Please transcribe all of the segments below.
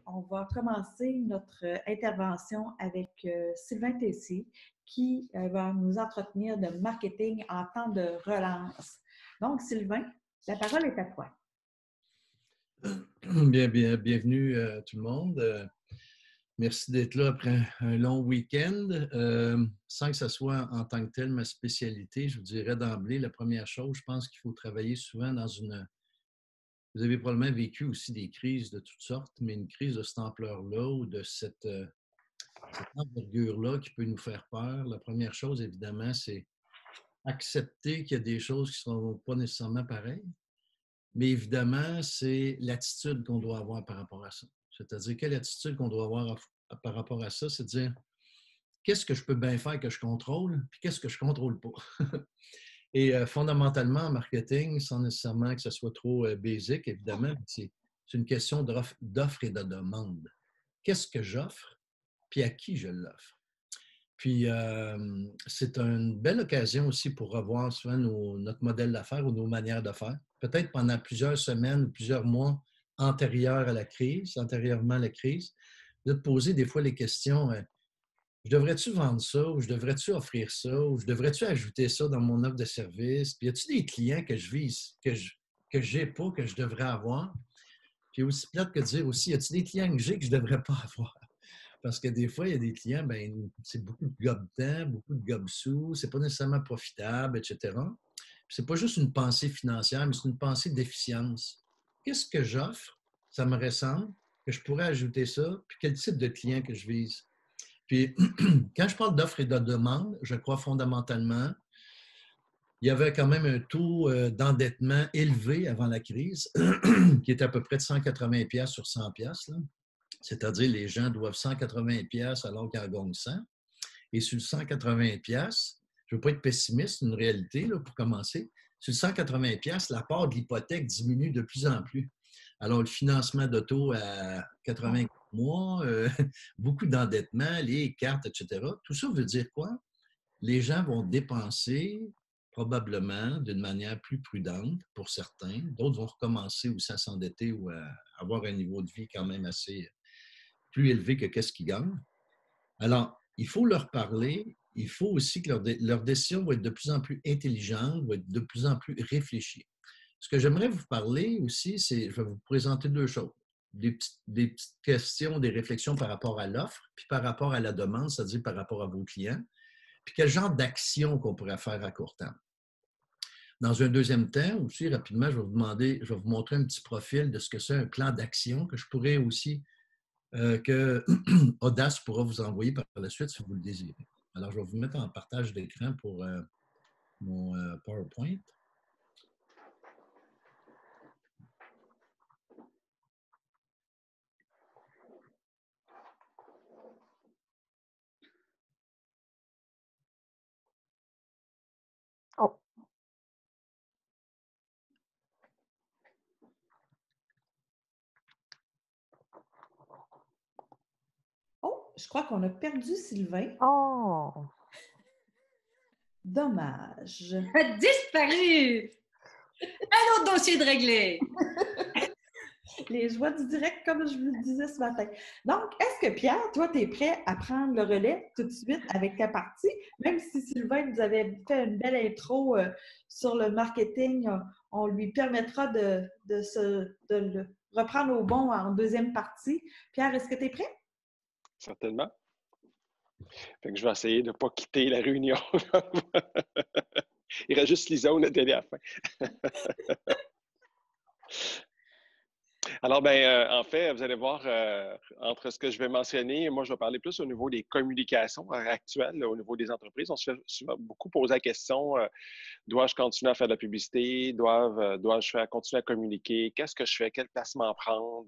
On va commencer notre intervention avec Sylvain Tessier qui va nous entretenir de marketing en temps de relance. Donc, Sylvain, la parole est à toi. Bienvenue tout le monde. Merci d'être là après un long week-end. Sans que ce soit en tant que tel ma spécialité, je vous dirais d'emblée, la première chose, je pense qu'il faut travailler souvent dans une... Vous avez probablement vécu aussi des crises de toutes sortes, mais une crise de cette ampleur-là ou de cette envergure-là qui peut nous faire peur. La première chose, évidemment, c'est accepter qu'il y a des choses qui ne seront pas nécessairement pareilles. Mais évidemment, c'est l'attitude qu'on doit avoir par rapport à ça. C'est-à-dire, quelle attitude qu'on doit avoir par rapport à ça, c'est de dire qu'est-ce que je peux bien faire que je contrôle, puis qu'est-ce que je ne contrôle pas. Et fondamentalement, en marketing, sans nécessairement que ce soit trop basique, évidemment, c'est une question d'offre et de demande. Qu'est-ce que j'offre, puis à qui je l'offre? Puis, c'est une belle occasion aussi pour revoir souvent notre modèle d'affaires ou nos manières de faire. Peut-être pendant plusieurs semaines ou plusieurs mois antérieurement à la crise, de te poser des fois les questions, je devrais-tu vendre ça ou je devrais-tu offrir ça ou je devrais-tu ajouter ça dans mon offre de service? Puis, y a-t-il des clients que je vise, que je n'ai pas, que je devrais avoir? Puis, aussi plate que de dire aussi, y a-t-il des clients que j'ai que je ne devrais pas avoir? Parce que des fois, il y a des clients, ben, c'est beaucoup de gobe-temps, beaucoup de gobe-sous, c'est pas nécessairement profitable, etc. C'est pas juste une pensée financière, mais c'est une pensée d'efficience. Qu'est-ce que j'offre? Ça me ressemble, que je pourrais ajouter ça, puis quel type de client que je vise? Puis, quand je parle d'offre et de demande, je crois fondamentalement, il y avait quand même un taux d'endettement élevé avant la crise, qui était à peu près de 180$ sur 100$. C'est-à-dire, les gens doivent 180$ alors qu'ils en gagnent 100. Et sur le 180$, je ne veux pas être pessimiste, c'est une réalité là, pour commencer. Sur le 180$, la part de l'hypothèque diminue de plus en plus. Alors, le financement d'auto à 80 mois, beaucoup d'endettement, les cartes, etc. Tout ça veut dire quoi? Les gens vont dépenser probablement d'une manière plus prudente pour certains. D'autres vont recommencer aussi à s'endetter ou à avoir un niveau de vie quand même assez plus élevé que qu'est-ce qu'ils gagnent. Alors, il faut leur parler. Il faut aussi que leur décision va être de plus en plus intelligente, va être de plus en plus réfléchie. Ce que j'aimerais vous parler aussi, c'est, je vais vous présenter deux choses. Des petites questions, des réflexions par rapport à l'offre, puis par rapport à la demande, c'est-à-dire par rapport à vos clients, puis quel genre d'action qu'on pourrait faire à court terme. Dans un deuxième temps, aussi, rapidement, je vais vous montrer un petit profil de ce que c'est un plan d'action que je pourrais aussi que Audace pourra vous envoyer par la suite si vous le désirez. Alors, je vais vous mettre en partage d'écran pour mon PowerPoint. Oh. Oh, je crois qu'on a perdu Sylvain. Oh. Dommage. Disparu! Un autre dossier de régler! Les joies du direct, comme je vous le disais ce matin. Donc, est-ce que Pierre, toi, tu es prêt à prendre le relais tout de suite avec ta partie? Même si Sylvain nous avait fait une belle intro sur le marketing, on lui permettra de le reprendre au bon en deuxième partie. Pierre, est-ce que tu es prêt? Certainement. Fait que je vais essayer de ne pas quitter la réunion. Il reste juste Lisa, on a télé à la fin. Alors, en fait, vous allez voir, entre ce que je vais mentionner, moi, je vais parler plus au niveau des communications actuelles, là, au niveau des entreprises. On se fait souvent beaucoup poser la question, dois-je continuer à faire de la publicité? Dois-je continuer à communiquer? Qu'est-ce que je fais? Quel placement prendre?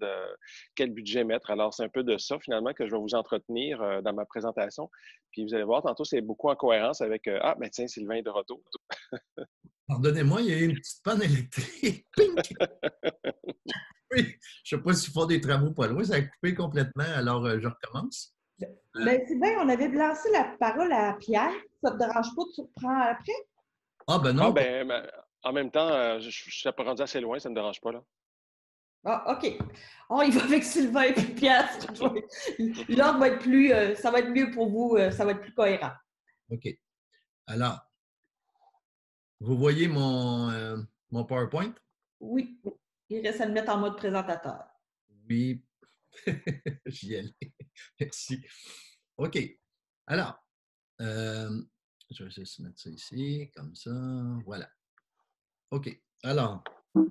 Quel budget mettre? Alors, c'est un peu de ça, finalement, que je vais vous entretenir dans ma présentation. Puis, vous allez voir, tantôt, c'est beaucoup en cohérence avec tiens, Sylvain est de retour. Pardonnez-moi, il y a eu une petite panne électrique. Pink! Oui, je ne sais pas s'ils font des travaux pas loin, ça a coupé complètement, alors je recommence. Bien, Sylvain, on avait lancé la parole à Pierre. Ça ne te dérange pas, tu reprends après? Ah, ben non. En même temps, je ne suis pas rendu assez loin, ça ne me dérange pas, là. Ah, OK. On y va avec Sylvain et puis Pierre. L'ordre va être plus, ça va être mieux pour vous, ça va être plus cohérent. OK. Alors, vous voyez mon PowerPoint? Oui. Il reste à le mettre en mode présentateur. Oui. J'y allais. Merci. OK. Alors, je vais juste mettre ça ici, comme ça. Voilà. OK. Alors,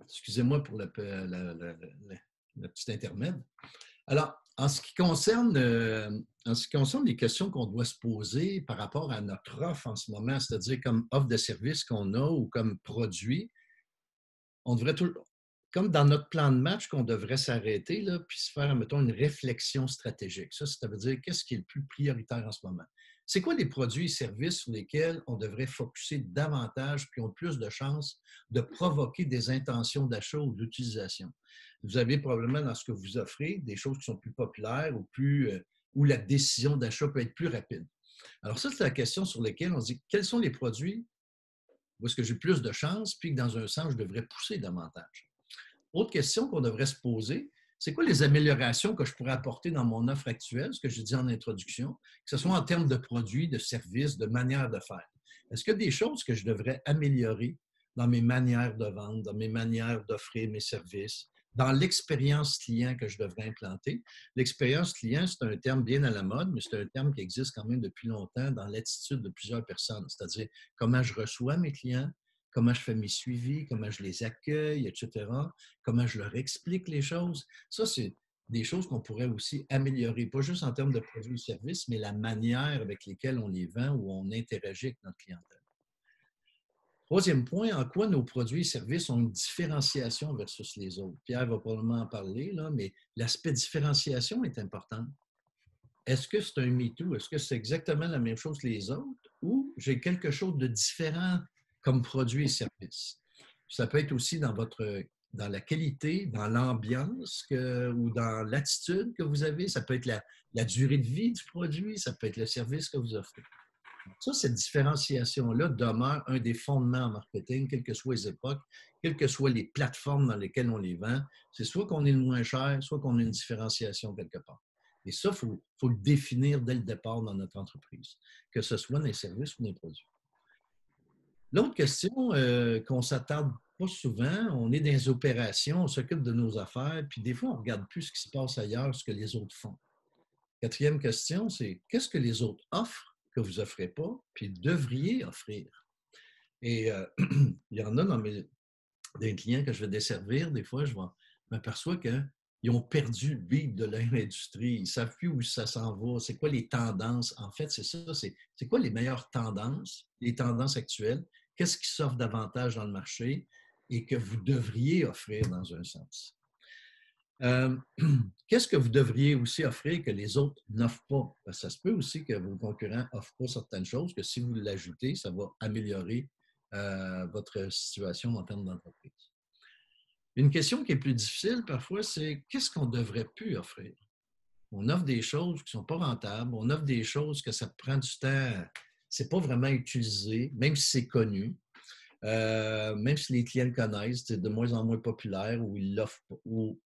excusez-moi pour le petit intermède. Alors, en ce qui concerne les questions qu'on doit se poser par rapport à notre offre en ce moment, c'est-à-dire comme offre de service qu'on a ou comme produit, on devrait comme dans notre plan de match, qu'on devrait s'arrêter, là, puis se faire, mettons, une réflexion stratégique. Ça veut dire qu'est-ce qui est le plus prioritaire en ce moment? C'est quoi les produits et services sur lesquels on devrait focuser davantage puis ont plus de chances de provoquer des intentions d'achat ou d'utilisation? Vous avez probablement dans ce que vous offrez des choses qui sont plus populaires ou où la décision d'achat peut être plus rapide. Alors ça, c'est la question sur laquelle on se dit quels sont les produits où est-ce que j'ai plus de chances puis que dans un sens, je devrais pousser davantage. Autre question qu'on devrait se poser, c'est quoi les améliorations que je pourrais apporter dans mon offre actuelle, ce que j'ai dit en introduction, que ce soit en termes de produits, de services, de manière de faire. Est-ce qu'il y a des choses que je devrais améliorer dans mes manières de vendre, dans mes manières d'offrir mes services, dans l'expérience client que je devrais implanter? L'expérience client, c'est un terme bien à la mode, mais c'est un terme qui existe quand même depuis longtemps dans l'attitude de plusieurs personnes, c'est-à-dire comment je reçois mes clients, comment je fais mes suivis, comment je les accueille, etc., comment je leur explique les choses. Ça, c'est des choses qu'on pourrait aussi améliorer, pas juste en termes de produits et services, mais la manière avec laquelle on les vend ou on interagit avec notre clientèle. Troisième point, en quoi nos produits et services ont une différenciation versus les autres? Pierre va probablement en parler, là, mais l'aspect différenciation est important. Est-ce que c'est un MeToo? Est-ce que c'est exactement la même chose que les autres ou j'ai quelque chose de différent comme produit et service? Ça peut être aussi dans la qualité, dans l'ambiance ou dans l'attitude que vous avez. Ça peut être la durée de vie du produit, ça peut être le service que vous offrez. Ça, cette différenciation-là demeure un des fondements en marketing, quelles que soient les époques, quelles que soient les plateformes dans lesquelles on les vend. C'est soit qu'on est le moins cher, soit qu'on a une différenciation quelque part. Et ça, il faut le définir dès le départ dans notre entreprise, que ce soit dans les services ou dans les produits. L'autre question qu'on ne s'attarde pas souvent, on est dans les opérations, on s'occupe de nos affaires, puis des fois, on ne regarde plus ce qui se passe ailleurs, ce que les autres font. Quatrième question, c'est qu'est-ce que les autres offrent que vous n'offrez pas, puis devriez offrir? Et il y en a dans des clients que je vais desservir, des fois, je m'aperçois qu'ils ont perdu le beat de leur industrie. Ils ne savent plus où ça s'en va. C'est quoi les tendances? En fait, c'est ça. C'est quoi les meilleures tendances, les tendances actuelles? Qu'est-ce qui s'offre davantage dans le marché et que vous devriez offrir dans un sens? Qu'est-ce que vous devriez aussi offrir que les autres n'offrent pas? Parce que ça se peut aussi que vos concurrents n'offrent pas certaines choses, que si vous l'ajoutez, ça va améliorer votre situation en termes d'entreprise. Une question qui est plus difficile parfois, c'est qu'est-ce qu'on ne devrait plus offrir? On offre des choses qui ne sont pas rentables, on offre des choses que ça prend du temps, c'est pas vraiment utilisé, même si c'est connu. Même si les clients le connaissent, c'est de moins en moins populaire ou ils l'offrent ou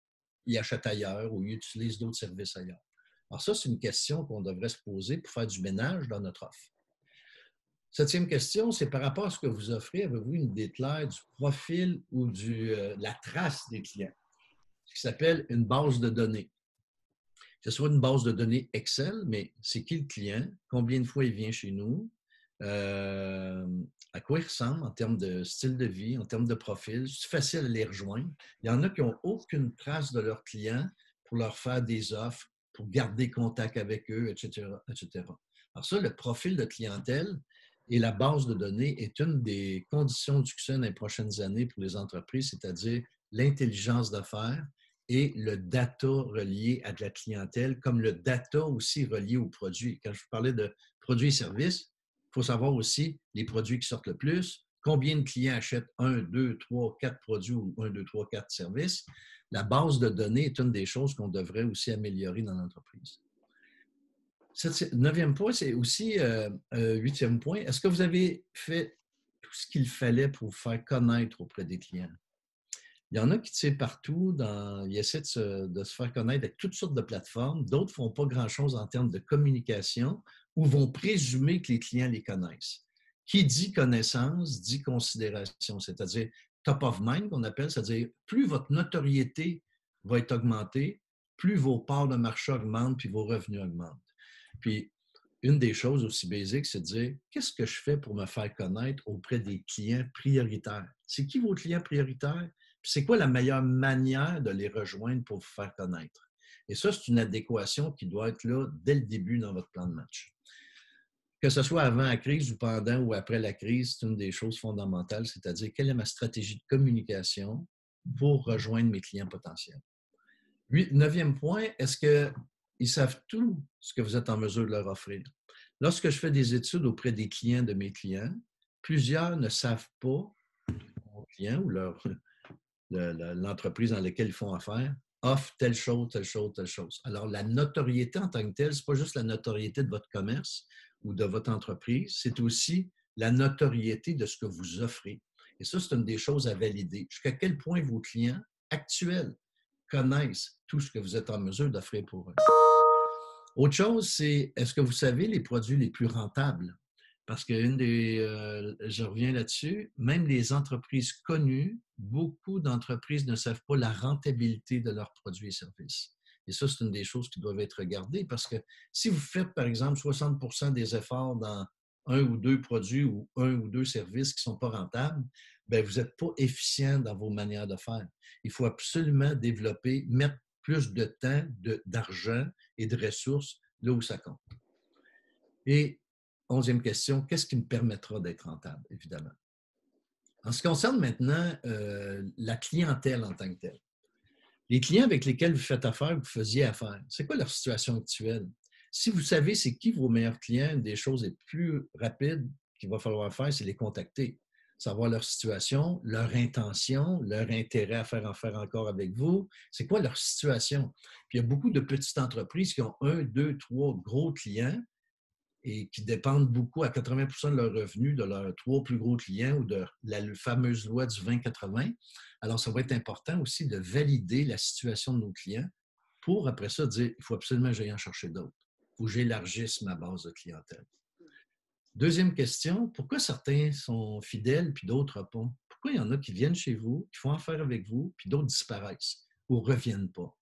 ils achètent ailleurs ou ils utilisent d'autres services ailleurs. Alors ça, c'est une question qu'on devrait se poser pour faire du ménage dans notre offre. Septième question, c'est par rapport à ce que vous offrez, avez-vous une idée claire du profil ou la trace des clients? Ce qui s'appelle une base de données. Que ce soit une base de données Excel, mais c'est qui le client? Combien de fois il vient chez nous? À quoi ils ressemblent en termes de style de vie, en termes de profil. C'est facile à les rejoindre. Il y en a qui n'ont aucune trace de leurs clients pour leur faire des offres, pour garder contact avec eux, etc., etc. Alors ça, le profil de clientèle et la base de données est une des conditions de succès dans les prochaines années pour les entreprises, c'est-à-dire l'intelligence d'affaires et le data relié à de la clientèle, comme le data aussi relié aux produits. Quand je vous parlais de produits et services, il faut savoir aussi les produits qui sortent le plus, combien de clients achètent 1, 2, 3, 4 produits ou 1, 2, 3, 4 services. La base de données est une des choses qu'on devrait aussi améliorer dans l'entreprise. Neuvième point, c'est aussi, huitième point, est-ce que vous avez fait tout ce qu'il fallait pour vous faire connaître auprès des clients? Il y en a qui tirent partout, ils essaient de se faire connaître avec toutes sortes de plateformes. D'autres ne font pas grand-chose en termes de communication ou vont présumer que les clients les connaissent. Qui dit connaissance, dit considération, c'est-à-dire top of mind qu'on appelle, c'est-à-dire plus votre notoriété va être augmentée, plus vos parts de marché augmentent, puis vos revenus augmentent. Puis, une des choses aussi basiques, c'est de dire qu'est-ce que je fais pour me faire connaître auprès des clients prioritaires? C'est qui vos clients prioritaires? Puis c'est quoi la meilleure manière de les rejoindre pour vous faire connaître? Et ça, c'est une adéquation qui doit être là dès le début dans votre plan de match. Que ce soit avant la crise ou pendant ou après la crise, c'est une des choses fondamentales, c'est-à-dire quelle est ma stratégie de communication pour rejoindre mes clients potentiels. Neuvième point, est-ce qu'ils savent tout ce que vous êtes en mesure de leur offrir? Lorsque je fais des études auprès des clients de mes clients, plusieurs ne savent pas, mon client ou l'entreprise dans laquelle ils font affaire, offre telle chose, telle chose, telle chose. Alors, la notoriété en tant que telle, ce n'est pas juste la notoriété de votre commerce ou de votre entreprise, c'est aussi la notoriété de ce que vous offrez. Et ça, c'est une des choses à valider. Jusqu'à quel point vos clients actuels connaissent tout ce que vous êtes en mesure d'offrir pour eux. Autre chose, c'est est-ce que vous savez les produits les plus rentables? Parce que je reviens là-dessus, même les entreprises connues, beaucoup d'entreprises ne savent pas la rentabilité de leurs produits et services. Et ça, c'est une des choses qui doivent être regardées parce que si vous faites, par exemple, 60% des efforts dans un ou deux produits ou un ou deux services qui ne sont pas rentables, bien, vous n'êtes pas efficient dans vos manières de faire. Il faut absolument développer, mettre plus de temps, d'argent et de ressources là où ça compte. Et 11e question, qu'est-ce qui me permettra d'être rentable, évidemment? En ce qui concerne maintenant la clientèle en tant que telle, les clients avec lesquels vous faites affaire, vous faisiez affaire, c'est quoi leur situation actuelle? Si vous savez c'est qui vos meilleurs clients, une des choses les plus rapides qu'il va falloir faire, c'est les contacter, savoir leur situation, leur intention, leur intérêt à faire encore avec vous. C'est quoi leur situation? Puis il y a beaucoup de petites entreprises qui ont 1, 2, 3 gros clients et qui dépendent beaucoup à 80% de leurs revenus de leurs 3 plus gros clients ou de la fameuse loi du 20-80. Alors, ça va être important aussi de valider la situation de nos clients pour, après ça, dire il faut absolument que j'aille en chercher d'autres. Il faut que j'élargisse ma base de clientèle. Deuxième question, pourquoi certains sont fidèles puis d'autres pas? Pourquoi il y en a qui viennent chez vous, qui font affaire avec vous, puis d'autres disparaissent ou ne reviennent pas?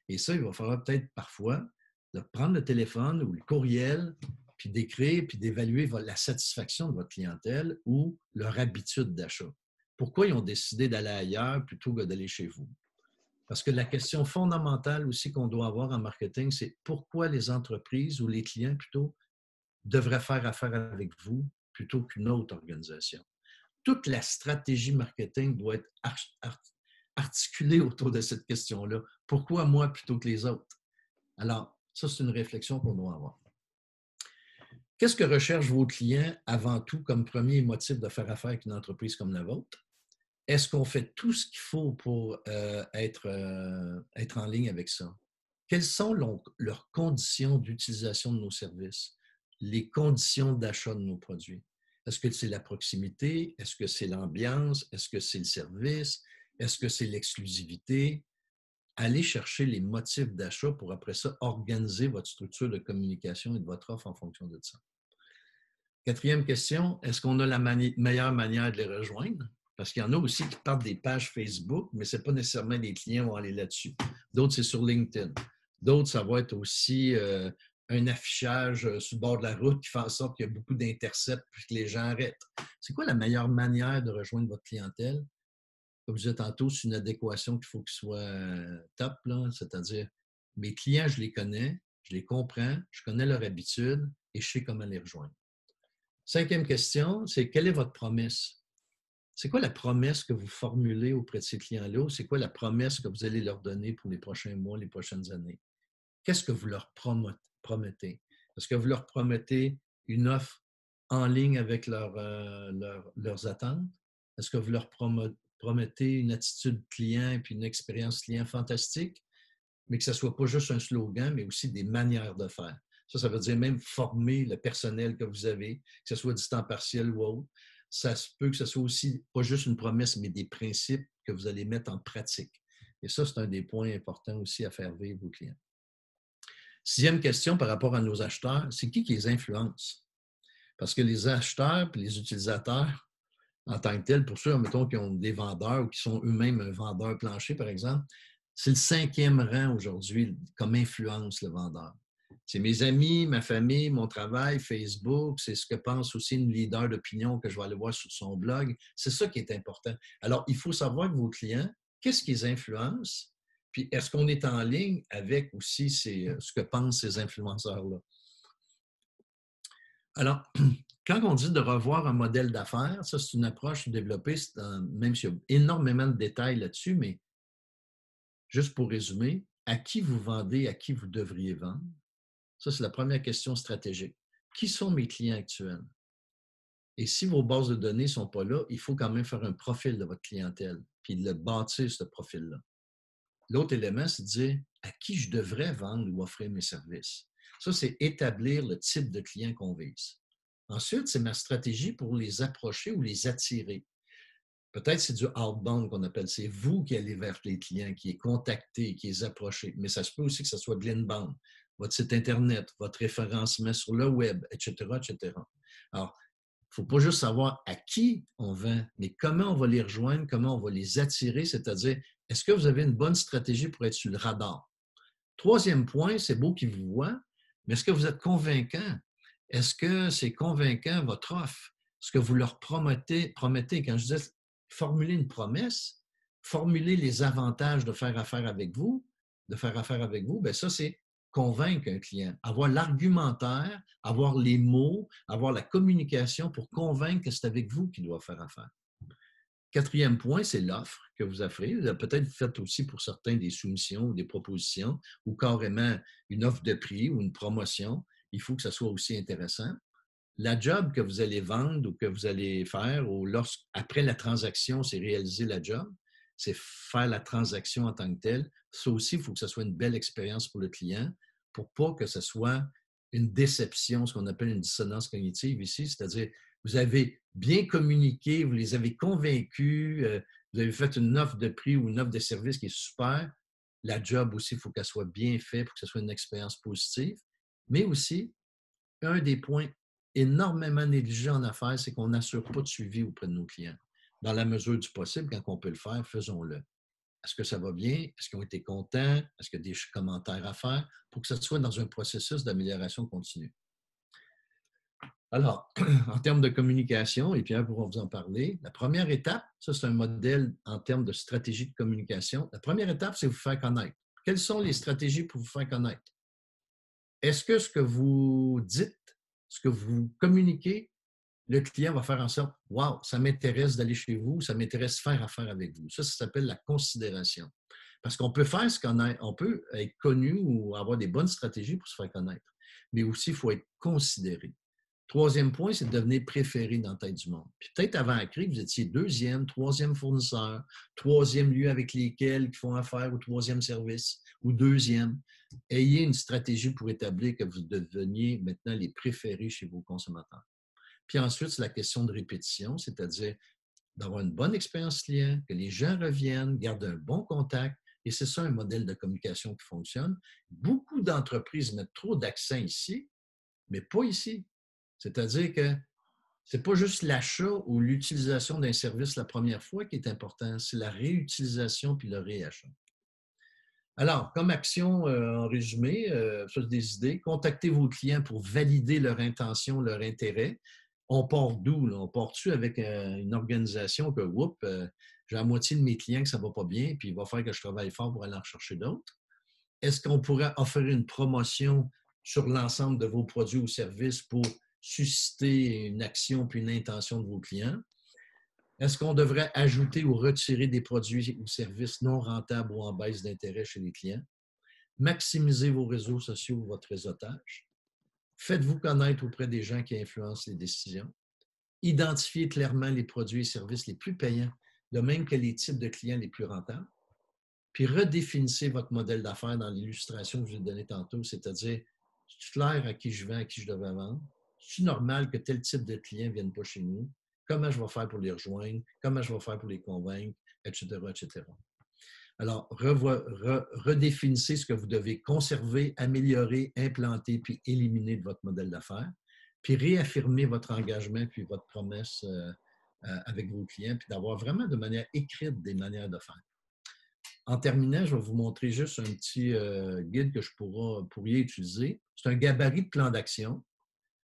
Et ça, il va falloir peut-être parfois de prendre le téléphone ou le courriel puis d'écrire, puis d'évaluer la satisfaction de votre clientèle ou leur habitude d'achat. Pourquoi ils ont décidé d'aller ailleurs plutôt que d'aller chez vous? Parce que la question fondamentale aussi qu'on doit avoir en marketing, c'est pourquoi les entreprises ou les clients plutôt devraient faire affaire avec vous plutôt qu'une autre organisation. Toute la stratégie marketing doit être articulée autour de cette question-là. Pourquoi moi plutôt que les autres? Alors, ça, c'est une réflexion qu'on doit avoir. Qu'est-ce que recherchent vos clients avant tout comme premier motif de faire affaire avec une entreprise comme la vôtre? Est-ce qu'on fait tout ce qu'il faut pour être en ligne avec ça? Quelles sont leurs conditions d'utilisation de nos services? Les conditions d'achat de nos produits? Est-ce que c'est la proximité? Est-ce que c'est l'ambiance? Est-ce que c'est le service? Est-ce que c'est l'exclusivité? Allez chercher les motifs d'achat pour après ça organiser votre structure de communication et de votre offre en fonction de ça. 4e question, est-ce qu'on a la meilleure manière de les rejoindre? Parce qu'il y en a aussi qui partent des pages Facebook, mais ce n'est pas nécessairement les clients vont aller là-dessus. D'autres, c'est sur LinkedIn. D'autres, ça va être aussi un affichage sur le bord de la route qui fait en sorte qu'il y a beaucoup d'intercepts puis que les gens arrêtent. C'est quoi la meilleure manière de rejoindre votre clientèle? Comme je disais tantôt, c'est une adéquation qu'il faut qu'il soit top, c'est-à-dire mes clients, je les connais, je les comprends, je connais leurs habitudes et je sais comment les rejoindre. 5e question, c'est quelle est votre promesse? C'est quoi la promesse que vous formulez auprès de ces clients-là? C'est quoi la promesse que vous allez leur donner pour les prochains mois, les prochaines années? Qu'est-ce que vous leur promettez? Est-ce que vous leur promettez une offre en ligne avec leurs attentes? Est-ce que vous leur promettez une attitude client et puis une expérience client fantastique, mais que ce ne soit pas juste un slogan, mais aussi des manières de faire? Ça veut dire même former le personnel que vous avez, que ce soit du temps partiel ou autre. Ça se peut que ce soit aussi pas juste une promesse, mais des principes que vous allez mettre en pratique. Et ça, c'est un des points importants aussi à faire vivre vos clients. 6e question par rapport à nos acheteurs, c'est qui les influence? Parce que les acheteurs et les utilisateurs, en tant que tels, pour ceux, mettons, qui ont des vendeurs ou qui sont eux-mêmes un vendeur plancher, par exemple, c'est le 5e rang aujourd'hui comme influence le vendeur. C'est mes amis, ma famille, mon travail, Facebook, c'est ce que pense aussi une leader d'opinion que je vais aller voir sur son blog. C'est ça qui est important. Alors, il faut savoir que vos clients, qu'est-ce qu'ils influencent? Puis, est-ce qu'on est en ligne avec aussi ce que pensent ces influenceurs-là? Alors, quand on dit de revoir un modèle d'affaires, ça, c'est une approche développée, même s'il y a énormément de détails là-dessus, mais juste pour résumer, à qui vous vendez, à qui vous devriez vendre? Ça, c'est la première question stratégique. Qui sont mes clients actuels? Et si vos bases de données ne sont pas là, il faut quand même faire un profil de votre clientèle, puis le bâtir, ce profil-là. L'autre élément, c'est de dire à qui je devrais vendre ou offrir mes services. Ça, c'est établir le type de client qu'on vise. Ensuite, c'est ma stratégie pour les approcher ou les attirer. Peut-être c'est du outbound qu'on appelle. C'est vous qui allez vers les clients, qui les contactez, qui les approchez. Mais ça se peut aussi que ce soit de l'inbound, votre site Internet, votre référencement sur le web, etc., etc. Alors, il ne faut pas juste savoir à qui on vend, mais comment on va les rejoindre, comment on va les attirer, c'est-à-dire, est-ce que vous avez une bonne stratégie pour être sur le radar? 3e point, c'est beau qu'ils vous voient, mais est-ce que vous êtes convaincant? Est-ce que c'est convaincant votre offre? Ce que vous leur promettez, quand je dis formuler une promesse, formuler les avantages de faire affaire avec vous, bien ça, c'est convaincre un client, avoir l'argumentaire, avoir les mots, avoir la communication pour convaincre que c'est avec vous qu'il doit faire affaire. 4e point, c'est l'offre que vous offrez. Vous avez peut-être fait aussi pour certains des soumissions ou des propositions ou carrément une offre de prix ou une promotion. Il faut que ça soit aussi intéressant. La job que vous allez vendre ou que vous allez faire ou après la transaction, c'est réaliser la job, c'est faire la transaction en tant que telle. Ça aussi, il faut que ce soit une belle expérience pour le client pour pas que ce soit une déception, ce qu'on appelle une dissonance cognitive ici, c'est-à-dire vous avez bien communiqué, vous les avez convaincus, vous avez fait une offre de prix ou une offre de service qui est super. La job aussi, il faut qu'elle soit bien faite pour que ce soit une expérience positive. Mais aussi, un des points énormément négligés en affaires, c'est qu'on n'assure pas de suivi auprès de nos clients. Dans la mesure du possible, quand on peut le faire, faisons-le. Est-ce que ça va bien? Est-ce qu'ils ont été contents? Est-ce qu'il y a des commentaires à faire pour que ça soit dans un processus d'amélioration continue? Alors, en termes de communication, et Pierre pourra vous en parler, la première étape, ça c'est un modèle en termes de stratégie de communication. La première étape, c'est vous faire connaître. Quelles sont les stratégies pour vous faire connaître? Est-ce que ce que vous dites, ce que vous communiquez, le client va faire en sorte, « Wow, ça m'intéresse d'aller chez vous, ça m'intéresse de faire affaire avec vous. » Ça s'appelle la considération. Parce qu'on peut faire ce qu'on a, on peut être connu ou avoir des bonnes stratégies pour se faire connaître. Mais aussi, il faut être considéré. 3e point, c'est de devenir préféré dans la tête du monde. Puis peut-être avant la crise, vous étiez 2e, 3e fournisseur, 3e lieu avec lesquels ils font affaire ou 3e service ou 2e. Ayez une stratégie pour établir que vous deveniez maintenant les préférés chez vos consommateurs. Puis ensuite, c'est la question de répétition, c'est-à-dire d'avoir une bonne expérience client, que les gens reviennent, gardent un bon contact. Et c'est ça un modèle de communication qui fonctionne. Beaucoup d'entreprises mettent trop d'accent ici, mais pas ici. C'est-à-dire que ce n'est pas juste l'achat ou l'utilisation d'un service la première fois qui est important, c'est la réutilisation puis le réachat. Alors, comme action en résumé, ça c'est des idées. Contactez vos clients pour valider leur intention, leur intérêt. On part d'où? Là? On part-tu avec une organisation que, oups, j'ai la moitié de mes clients que ça ne va pas bien, puis il va falloir que je travaille fort pour aller en chercher d'autres? Est-ce qu'on pourrait offrir une promotion sur l'ensemble de vos produits ou services pour susciter une action puis une intention de vos clients? Est-ce qu'on devrait ajouter ou retirer des produits ou services non rentables ou en baisse d'intérêt chez les clients? Maximisez vos réseaux sociaux ou votre réseautage. Faites-vous connaître auprès des gens qui influencent les décisions. Identifiez clairement les produits et services les plus payants, de même que les types de clients les plus rentables. Puis redéfinissez votre modèle d'affaires dans l'illustration que je vous ai donnée tantôt, c'est-à-dire, c'est clair à qui je vends, à qui je devrais vendre? C'est normal que tel type de clients ne viennent pas chez nous? Comment je vais faire pour les rejoindre? Comment je vais faire pour les convaincre? etc., etc. Alors, redéfinissez ce que vous devez conserver, améliorer, implanter, puis éliminer de votre modèle d'affaires, puis réaffirmer votre engagement, puis votre promesse avec vos clients, puis d'avoir vraiment de manière écrite des manières de faire. En terminant, je vais vous montrer juste un petit guide que je pourrais utiliser. C'est un gabarit de plan d'action,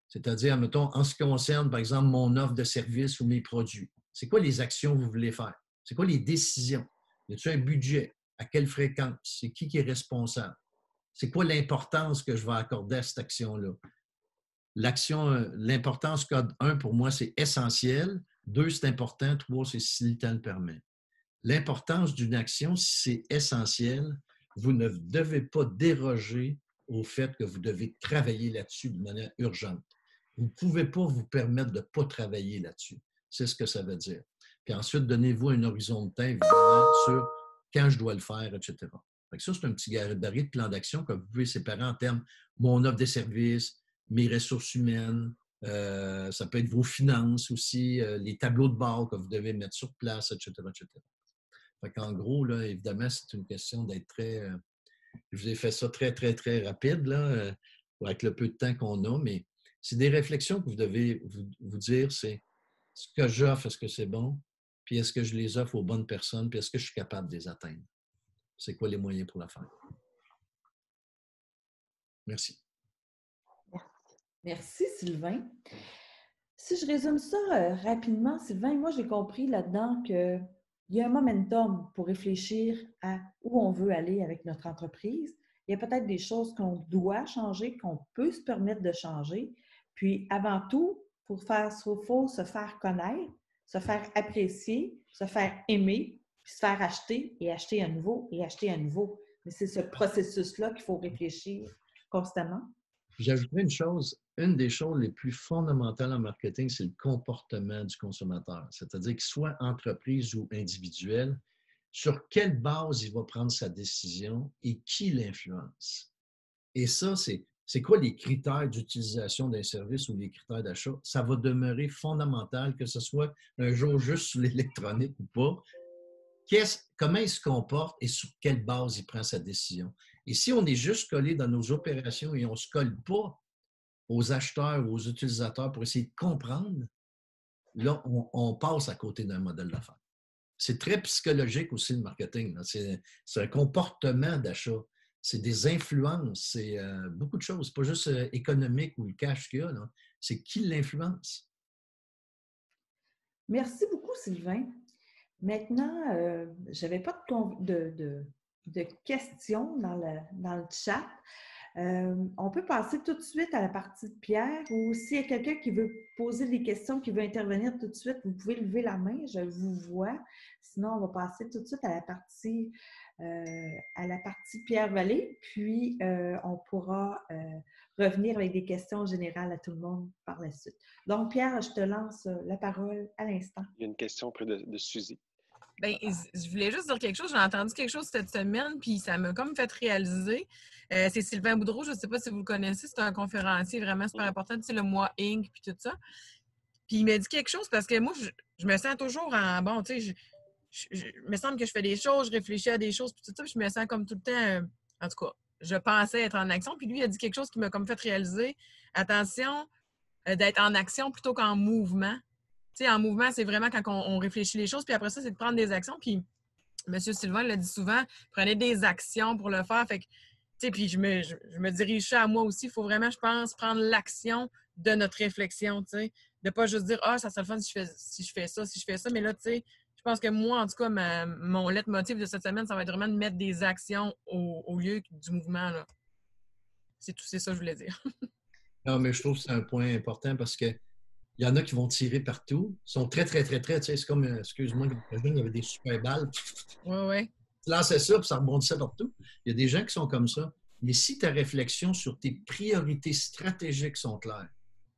c'est-à-dire, mettons, en ce qui concerne, par exemple, mon offre de service ou mes produits. C'est quoi les actions que vous voulez faire? C'est quoi les décisions? Y a-t-il un budget? À quelle fréquence? C'est qui est responsable? C'est quoi l'importance que je vais accorder à cette action-là? L'importance code 1, pour moi, c'est essentiel. 2, c'est important. 3, c'est si le temps le permet. L'importance d'une action, si c'est essentiel, vous ne devez pas déroger au fait que vous devez travailler là-dessus de manière urgente. Vous ne pouvez pas vous permettre de ne pas travailler là-dessus. C'est ce que ça veut dire. Puis ensuite, donnez-vous un horizon de temps, évidemment, sur quand je dois le faire, etc. Fait que ça, c'est un petit gabarit de plan d'action que vous pouvez séparer en termes mon offre de services, mes ressources humaines, ça peut être vos finances aussi, les tableaux de bord que vous devez mettre sur place, etc., etc. Fait qu'en gros, là, évidemment, c'est une question d'être très... je vous ai fait ça très, très, très rapide, là, avec le peu de temps qu'on a, mais c'est des réflexions que vous devez vous dire, c'est ce que j'offre, est-ce que c'est bon? Puis est-ce que je les offre aux bonnes personnes? Puis est-ce que je suis capable de les atteindre? C'est quoi les moyens pour la faire? Merci. Merci, Sylvain. Si je résume ça rapidement, Sylvain, moi, j'ai compris là-dedans qu'il y a un momentum pour réfléchir à où on veut aller avec notre entreprise. Il y a peut-être des choses qu'on doit changer, qu'on peut se permettre de changer. Puis, avant tout, pour faire ça, il faut se faire connaître, se faire apprécier, se faire aimer, puis se faire acheter et acheter à nouveau et acheter à nouveau. Mais c'est ce processus-là qu'il faut réfléchir constamment. J'ajouterais une chose, une des choses les plus fondamentales en marketing, c'est le comportement du consommateur. C'est-à-dire qu'il soit entreprise ou individuel, sur quelle base il va prendre sa décision et qui l'influence. Et ça, c'est quoi les critères d'utilisation d'un service ou les critères d'achat? Ça va demeurer fondamental, que ce soit un jour juste sur l'électronique ou pas. Comment il se comporte et sur quelle base il prend sa décision. Et si on est juste collé dans nos opérations et on ne se colle pas aux acheteurs ou aux utilisateurs pour essayer de comprendre, là, on passe à côté d'un modèle d'affaires. C'est très psychologique aussi le marketing. C'est un comportement d'achat. C'est des influences. C'est beaucoup de choses. Pas juste économique ou le cash qu'il y a. C'est qui l'influence. Merci beaucoup, Sylvain. Maintenant, je n'avais pas de questions dans le chat. On peut passer tout de suite à la partie de Pierre ou s'il y a quelqu'un qui veut poser des questions, qui veut intervenir tout de suite, vous pouvez lever la main, je vous vois. Sinon, on va passer tout de suite à la partie Pierre Vallée, puis on pourra revenir avec des questions générales à tout le monde par la suite. Donc, Pierre, je te lance la parole à l'instant. Il y a une question auprès de Suzy. Bien, je voulais juste dire quelque chose. J'ai entendu quelque chose cette semaine, puis ça m'a comme fait réaliser. C'est Sylvain Boudreau, je ne sais pas si vous le connaissez, c'est un conférencier vraiment super important, tu sais, le mois Inc. puis tout ça. Puis il m'a dit quelque chose parce que moi, je me sens toujours en bon, tu sais, il me semble que je fais des choses, je réfléchis à des choses, puis tout ça, puis je me sens comme tout le temps, en tout cas, je pensais être en action, puis lui, il a dit quelque chose qui m'a comme fait réaliser, attention, d'être en action plutôt qu'en mouvement. Tu sais, en mouvement, c'est vraiment quand on réfléchit les choses, puis après ça, c'est de prendre des actions. Puis M. Sylvain l'a dit souvent, prenez des actions pour le faire. Fait que, tu sais, puis je me dirige ça à moi aussi. Il faut vraiment, je pense, prendre l'action de notre réflexion, tu sais. De pas juste dire, ah, ça serait le fun si je fais ça. Mais là, tu sais, je pense que moi, en tout cas, mon leitmotiv de cette semaine, ça va être vraiment de mettre des actions au lieu du mouvement, là. C'est ça que je voulais dire. Non, mais je trouve que c'est un point important parce que il y en a qui vont tirer partout. Ils sont très, très, très, très. Tu sais, c'est comme, excuse-moi, il y avait des super balles. Oui. Tu lançais ça, puis ça rebondissait partout. Il y a des gens qui sont comme ça. Mais si ta réflexion sur tes priorités stratégiques sont claires,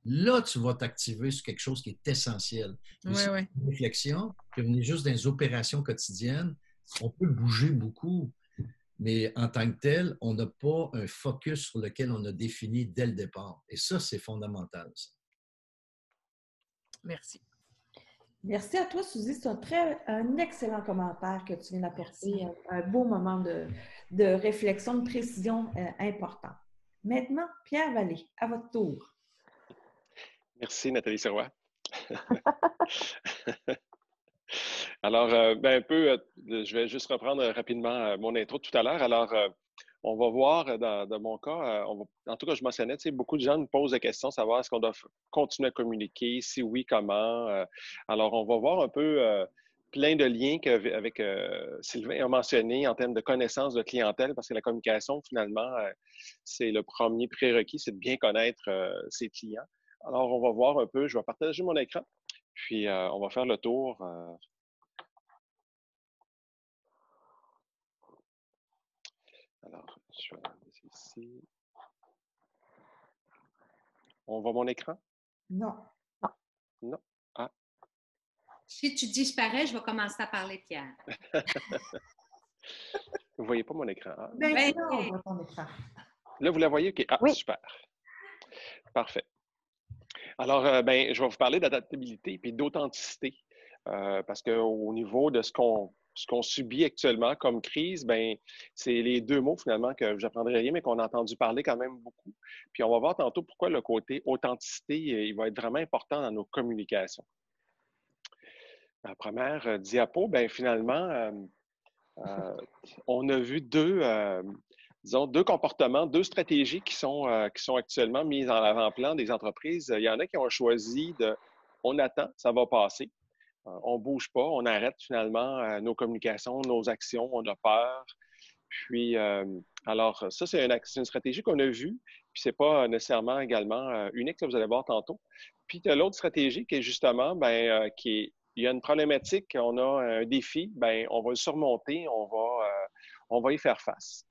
là, tu vas t'activer sur quelque chose qui est essentiel. Mais si une réflexion, puis on est juste dans les opérations quotidiennes, on peut bouger beaucoup. Mais en tant que tel, on n'a pas un focus sur lequel on a défini dès le départ. Et ça, c'est fondamental. Ça. Merci. Merci à toi, Suzy. C'est un excellent commentaire que tu viens d'apporter. Un beau moment de réflexion, de précision important. Maintenant, Pierre Vallée, à votre tour. Merci, Nathalie Sirois. Alors, je vais juste reprendre rapidement mon intro de tout à l'heure. Alors, on va voir dans mon cas, en tout cas, je mentionnais, beaucoup de gens me posent des questions, savoir est-ce qu'on doit continuer à communiquer, si oui, comment. Alors, on va voir un peu plein de liens qu'avec Sylvain a mentionné en termes de connaissance de clientèle, parce que la communication, finalement, c'est le premier prérequis, c'est de bien connaître ses clients. Alors, on va voir un peu, je vais partager mon écran, puis on va faire le tour. Alors, je vais laisser ici. On voit mon écran? Non. Non. Ah. Si tu disparais, je vais commencer à parler, Pierre. Vous ne voyez pas mon écran? Ah. Ben, non, on voit ton écran. Là, vous la voyez? OK. Ah, Oui. Super. Parfait. Alors, je vais vous parler d'adaptabilité et d'authenticité. Parce qu'au niveau de ce qu'on subit actuellement comme crise, c'est les deux mots finalement que j'apprendrai rien, mais qu'on a entendu parler quand même beaucoup. Puis on va voir tantôt pourquoi le côté authenticité, il va être vraiment important dans nos communications. La première diapo, finalement, on a vu deux comportements, deux stratégies qui sont actuellement mises en avant-plan des entreprises. Il y en a qui ont choisi on attend, ça va passer. On ne bouge pas, on arrête finalement nos communications, nos actions, on a peur. Puis, alors, ça, c'est une stratégie qu'on a vue, puis ce n'est pas nécessairement également unique, là, vous allez voir tantôt. Puis, tu as l'autre stratégie qui est justement, il y a une problématique, on a un défi, on va le surmonter, on va y faire face.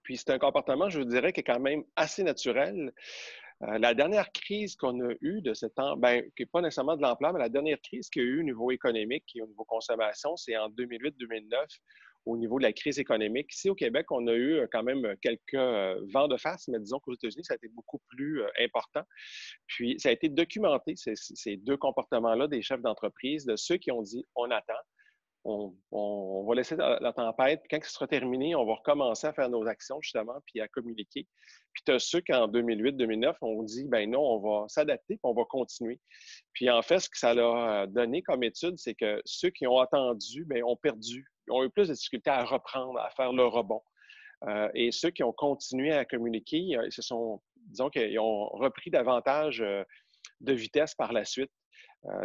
Puis, c'est un comportement, je vous dirais, qui est quand même assez naturel. La dernière crise qu'on a eue de ce temps, qui n'est pas nécessairement de l'ampleur, mais la dernière crise qu'il y a eu au niveau économique et au niveau consommation, c'est en 2008-2009, au niveau de la crise économique. Ici, au Québec, on a eu quand même quelques vents de face, mais disons qu'aux États-Unis, ça a été beaucoup plus important. Puis, ça a été documenté, ces deux comportements-là des chefs d'entreprise, de ceux qui ont dit « on attend ». On va laisser la tempête, puis quand ce sera terminé, on va recommencer à faire nos actions, justement, puis à communiquer. Puis tu as ceux qui, en 2008-2009, ont dit, non, on va s'adapter, puis on va continuer. Puis en fait, ce que ça a donné comme étude, c'est que ceux qui ont attendu, ont perdu, ont eu plus de difficultés à reprendre, à faire le rebond. Et ceux qui ont continué à communiquer, disons qu'ils ont repris davantage de vitesse par la suite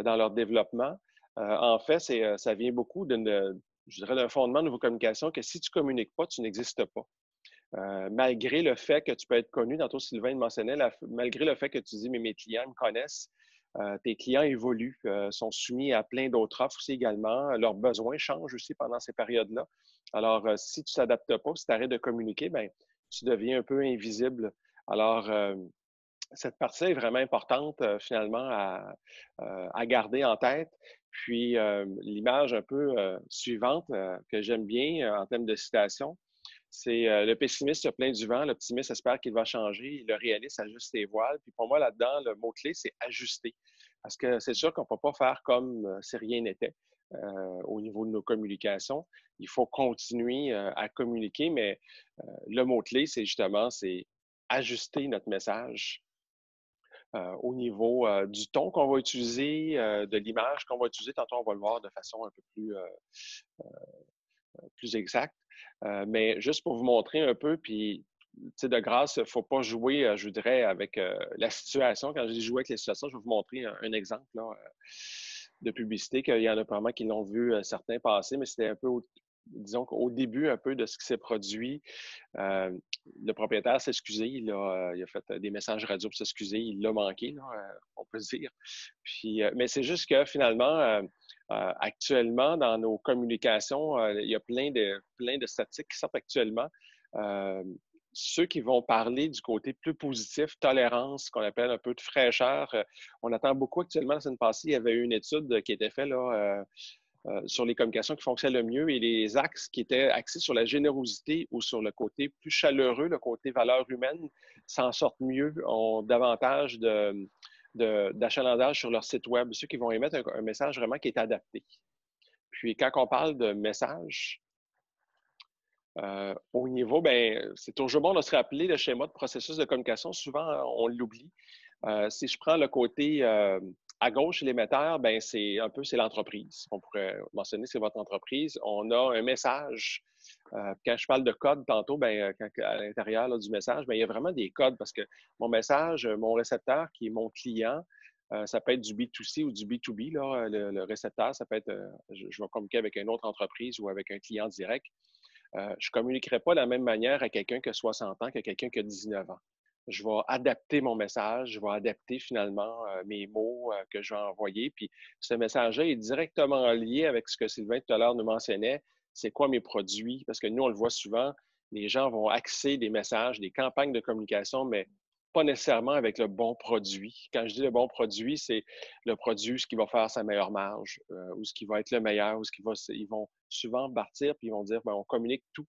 dans leur développement. En fait, ça vient beaucoup je dirais, d'un fondement de vos communications que si tu ne communiques pas, tu n'existes pas. Malgré le fait que tu peux être connu, tantôt Sylvain le mentionnait, malgré le fait que tu dis, mais mes clients me connaissent, tes clients évoluent, sont soumis à plein d'autres offres aussi également. Leurs besoins changent aussi pendant ces périodes-là. Alors, si tu ne t'adaptes pas, si tu arrêtes de communiquer, tu deviens un peu invisible. Alors, cette partie-là est vraiment importante finalement à garder en tête. Puis, l'image un peu suivante que j'aime bien en termes de citation, c'est le pessimiste se plaint du vent, l'optimiste espère qu'il va changer, le réaliste ajuste ses voiles. Puis pour moi, là-dedans, le mot-clé, c'est ajuster. Parce que c'est sûr qu'on ne peut pas faire comme si rien n'était au niveau de nos communications. Il faut continuer à communiquer, mais le mot-clé, c'est ajuster notre message au niveau du ton qu'on va utiliser, de l'image qu'on va utiliser. Tantôt, on va le voir de façon un peu plus exacte. Mais juste pour vous montrer un peu, puis de grâce, il ne faut pas jouer, je dirais, avec la situation. Quand je dis jouer avec les situations, je vais vous montrer un exemple là, de publicité, qu'il y en a probablement qui l'ont vu certains passer, mais c'était un peu, disons qu'au début un peu de ce qui s'est produit. Le propriétaire s'est excusé, il a fait des messages radio pour s'excuser, il l'a manqué, là, on peut se dire. Puis, mais c'est juste que finalement, actuellement, dans nos communications, il y a plein de statistiques qui sortent actuellement. Ceux qui vont parler du côté plus positif, tolérance, qu'on appelle un peu de fraîcheur, on attend beaucoup actuellement. La semaine passée, il y avait eu une étude qui était faite là, sur les communications qui fonctionnent le mieux et les axes qui étaient axés sur la générosité ou sur le côté plus chaleureux, le côté valeur humaine, s'en sortent mieux, ont davantage de d'achalandage sur leur site web, ceux qui vont émettre un message vraiment qui est adapté. Puis quand on parle de message, au niveau, ben, c'est toujours bon de se rappeler le schéma de processus de communication. Souvent, on l'oublie. Si je prends le côté à gauche, l'émetteur, ben, c'est l'entreprise. On pourrait mentionner, c'est votre entreprise. On a un message. Quand je parle de code tantôt, ben, à l'intérieur là, du message, ben, il y a vraiment des codes parce que mon message, mon récepteur qui est mon client, ça peut être du B2C ou du B2B. Là, le récepteur, ça peut être, je vais communiquer avec une autre entreprise ou avec un client direct. Je ne communiquerai pas de la même manière à quelqu'un qui a 60 ans qu'à quelqu'un qui a 19 ans. Je vais adapter mon message, je vais adapter finalement mes mots que je vais envoyer. Puis ce message-là est directement lié avec ce que Sylvain tout à l'heure nous mentionnait. C'est quoi mes produits? Parce que nous, on le voit souvent, les gens vont axer des messages, des campagnes de communication, mais pas nécessairement avec le bon produit. Quand je dis le bon produit, c'est le produit, ce qui va faire sa meilleure marge, ou ce qui va être le meilleur, ou ils vont souvent partir puis ils vont dire, ben, on communique tout,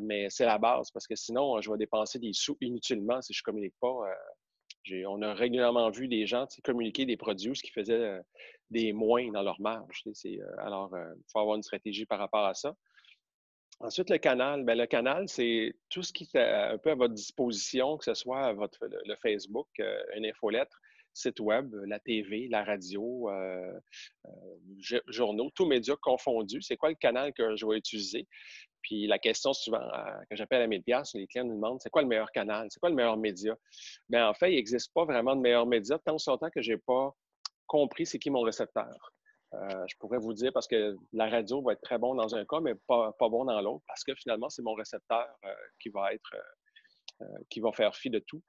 mais c'est la base parce que sinon, je vais dépenser des sous inutilement si je ne communique pas. On a régulièrement vu des gens communiquer des produits, ce qui faisait des moins dans leur marge. Alors, il faut avoir une stratégie par rapport à ça. Ensuite, le canal. Bien, le canal, c'est tout ce qui est un peu à votre disposition, que ce soit le Facebook, une infolettre, site web, la TV, la radio, journaux, tous médias confondus. C'est quoi le canal que je vais utiliser? Puis la question souvent que j'appelle à 1000$, les clients nous demandent, c'est quoi le meilleur canal? C'est quoi le meilleur média? Bien, en fait, il n'existe pas vraiment de meilleur média tant aussi longtemps que je n'ai pas compris c'est qui mon récepteur. Je pourrais vous dire parce que la radio va être très bon dans un cas, mais pas bon dans l'autre, parce que finalement, c'est mon récepteur qui va faire fi de tout.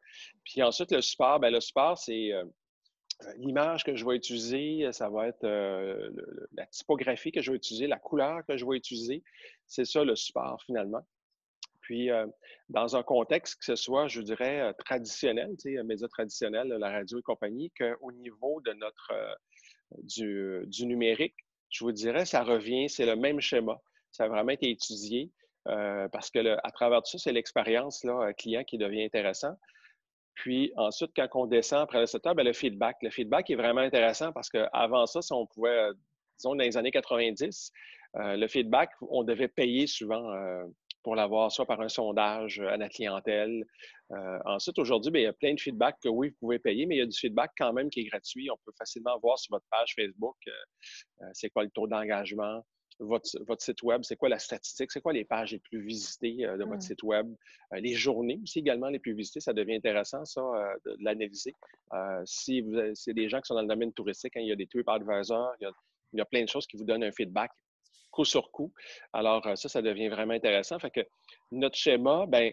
Puis ensuite, le support, bien, le support, c'est l'image que je vais utiliser, ça va être la typographie que je vais utiliser, la couleur que je vais utiliser. C'est ça le support finalement. Puis, dans un contexte que ce soit, je dirais, traditionnel, tu sais, médias traditionnels, la radio et compagnie, qu'au niveau de du numérique, je vous dirais, ça revient, c'est le même schéma. Ça a vraiment été étudié parce que à travers tout ça, c'est l'expérience client qui devient intéressant. Puis ensuite, quand on descend après le secteur, bien, le feedback. Le feedback est vraiment intéressant parce qu'avant ça, si on pouvait, disons, dans les années 90, le feedback, on devait payer souvent pour l'avoir, soit par un sondage à la clientèle. Ensuite, aujourd'hui, bien, il y a plein de feedback que oui, vous pouvez payer, mais il y a du feedback quand même qui est gratuit. On peut facilement voir sur votre page Facebook c'est quoi le taux d'engagement, votre site web, c'est quoi la statistique, c'est quoi les pages les plus visitées de votre site web, les journées aussi également les plus visitées, ça devient intéressant ça, de l'analyser. Si c'est des gens qui sont dans le domaine touristique, hein, il y a des TripAdvisor, il y a plein de choses qui vous donnent un feedback coup sur coup. Alors ça devient vraiment intéressant. Fait que notre schéma, ben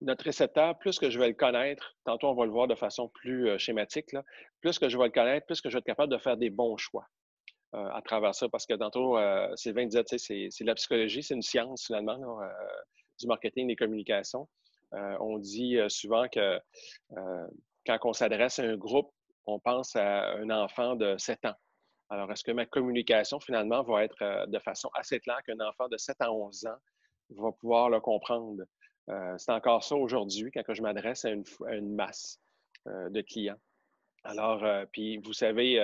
notre récepteur, plus que je vais le connaître, tantôt on va le voir de façon plus schématique, là, plus que je vais le connaître, plus que je vais être capable de faire des bons choix. À travers ça, parce que tantôt, Sylvain disait, c'est de la psychologie, c'est une science finalement, là, du marketing et des communications. On dit souvent que quand on s'adresse à un groupe, on pense à un enfant de 7 ans. Alors, est-ce que ma communication finalement va être de façon assez claire qu'un enfant de 7 à 11 ans va pouvoir le comprendre? C'est encore ça aujourd'hui quand je m'adresse à une masse de clients. Alors, puis vous savez,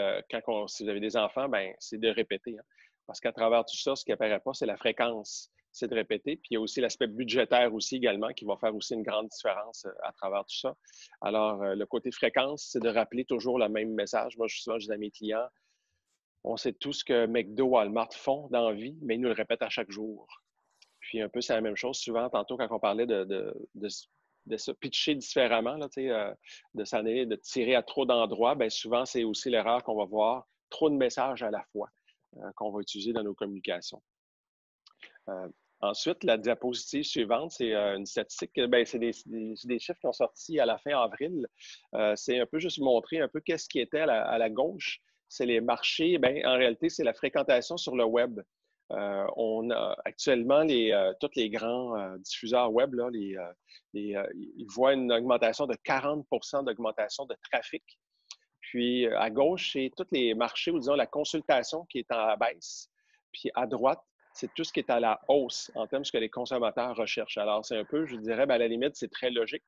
si vous avez des enfants, ben c'est de répéter. Hein, parce qu'à travers tout ça, ce qui apparaît pas, c'est la fréquence. C'est de répéter. Puis il y a aussi l'aspect budgétaire aussi également qui va faire aussi une grande différence à travers tout ça. Alors, le côté fréquence, c'est de rappeler toujours le même message. Moi, souvent, je dis à mes clients, on sait tout ce que McDo, Walmart font dans la vie, mais ils nous le répètent à chaque jour. Puis un peu, c'est la même chose. Souvent, tantôt, quand on parlait de se pitcher différemment, là, de s'en aller, de tirer à trop d'endroits, bien souvent, c'est aussi l'erreur qu'on va voir, trop de messages à la fois qu'on va utiliser dans nos communications. Ensuite, la diapositive suivante, c'est une statistique, bien, c'est des chiffres qui ont sorti à la fin avril. C'est un peu juste montrer un peu qu'est-ce qui était à la gauche. C'est les marchés, bien, en réalité, c'est la fréquentation sur le web. On a actuellement tous les grands diffuseurs web, là, ils voient une augmentation de 40% d'augmentation de trafic. Puis à gauche, c'est tous les marchés où, disons, la consultation qui est en baisse. Puis à droite, c'est tout ce qui est à la hausse en termes de ce que les consommateurs recherchent. Alors, c'est un peu, je dirais, bien, à la limite, c'est très logique.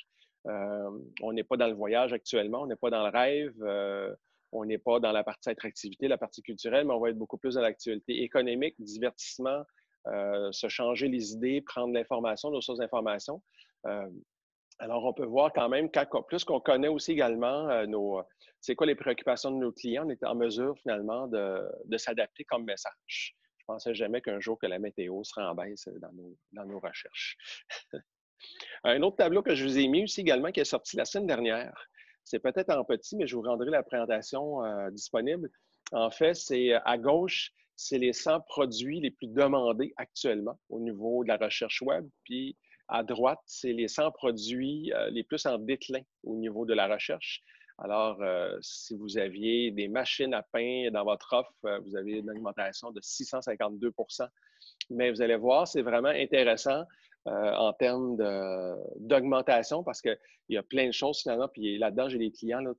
On n'est pas dans le voyage actuellement, on n'est pas dans le rêve, on n'est pas dans la partie attractivité, la partie culturelle, mais on va être beaucoup plus dans l'actualité économique, divertissement, se changer les idées, prendre l'information, nos sources d'information. Alors, on peut voir quand même, plus qu'on connaît aussi également c'est quoi les préoccupations de nos clients, on est en mesure finalement de s'adapter comme message. Je ne pensais jamais qu'un jour que la météo serait en baisse dans nos recherches. Un autre tableau que je vous ai mis aussi également, qui est sorti la semaine dernière, c'est peut-être en petit, mais je vous rendrai la présentation disponible. En fait, c'est à gauche, c'est les 100 produits les plus demandés actuellement au niveau de la recherche web. Puis à droite, c'est les 100 produits les plus en déclin au niveau de la recherche. Alors, si vous aviez des machines à pain dans votre offre, vous avez une augmentation de 652 %. Mais vous allez voir, c'est vraiment intéressant en termes d'augmentation parce qu'il y a plein de choses finalement. Puis là-dedans, j'ai des clients là,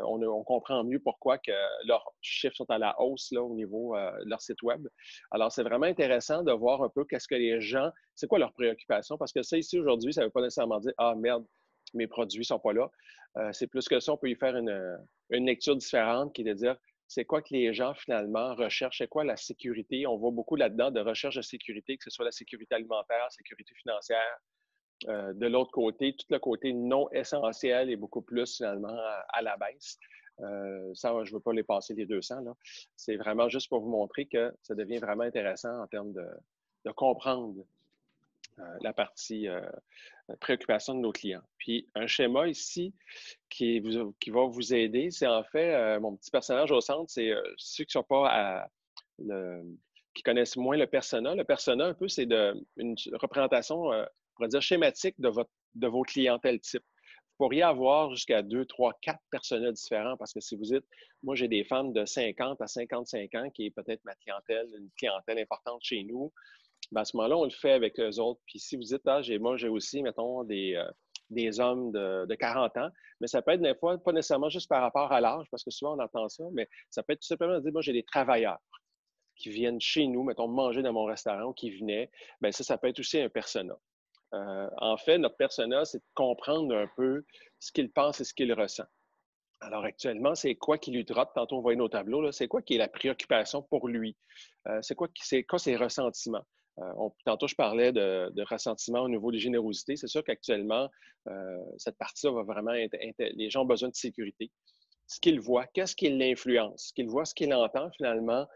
on comprend mieux pourquoi que leurs chiffres sont à la hausse là, au niveau de leur site web. Alors, c'est vraiment intéressant de voir un peu qu'est-ce que les gens, c'est quoi leurs préoccupations. Parce que ça, ici, aujourd'hui, ça ne veut pas nécessairement dire « Ah, merde, mes produits ne sont pas là ». C'est plus que ça, on peut y faire une lecture différente qui est de dire c'est quoi que les gens, finalement, recherchent? C'est quoi la sécurité? On voit beaucoup là-dedans de recherche de sécurité, que ce soit la sécurité alimentaire, la sécurité financière. De l'autre côté, tout le côté non essentiel est beaucoup plus, finalement, à la baisse. Ça, je ne veux pas les passer les 200. C'est vraiment juste pour vous montrer que ça devient vraiment intéressant en termes de comprendre la partie préoccupation de nos clients. Puis, un schéma ici qui va vous aider, c'est en fait, mon petit personnage au centre, c'est ceux qui sont pas qui connaissent moins le persona. Le persona, un peu, c'est une représentation, on pourrait dire, schématique de vos clientèles types. Vous pourriez avoir jusqu'à 2, 3, 4 personas différents parce que si vous dites, moi, j'ai des femmes de 50 à 55 ans qui est peut-être ma clientèle, une clientèle importante chez nous, ben à ce moment-là, on le fait avec eux autres. Puis si vous dites, moi, j'ai aussi, mettons, des hommes de 40 ans, mais ça peut être des fois, pas nécessairement juste par rapport à l'âge, parce que souvent on entend ça, mais ça peut être tout simplement de dire, moi, j'ai des travailleurs qui viennent chez nous, mettons, manger dans mon restaurant, qui venaient. Bien, ça peut être aussi un persona. En fait, notre persona, c'est de comprendre un peu ce qu'il pense et ce qu'il ressent. Alors, actuellement, c'est quoi qui lui trotte? Tantôt, on voyait nos tableaux, là. C'est quoi qui est la préoccupation pour lui? C'est quoi ses ressentiments? Tantôt, je parlais de ressentiment au niveau des générosités. C'est sûr qu'actuellement, cette partie-là va vraiment être... Les gens ont besoin de sécurité. Ce qu'ils voient, qu'est-ce qui l'influence? Ce qu'ils voient, ce qu'ils entendent finalement,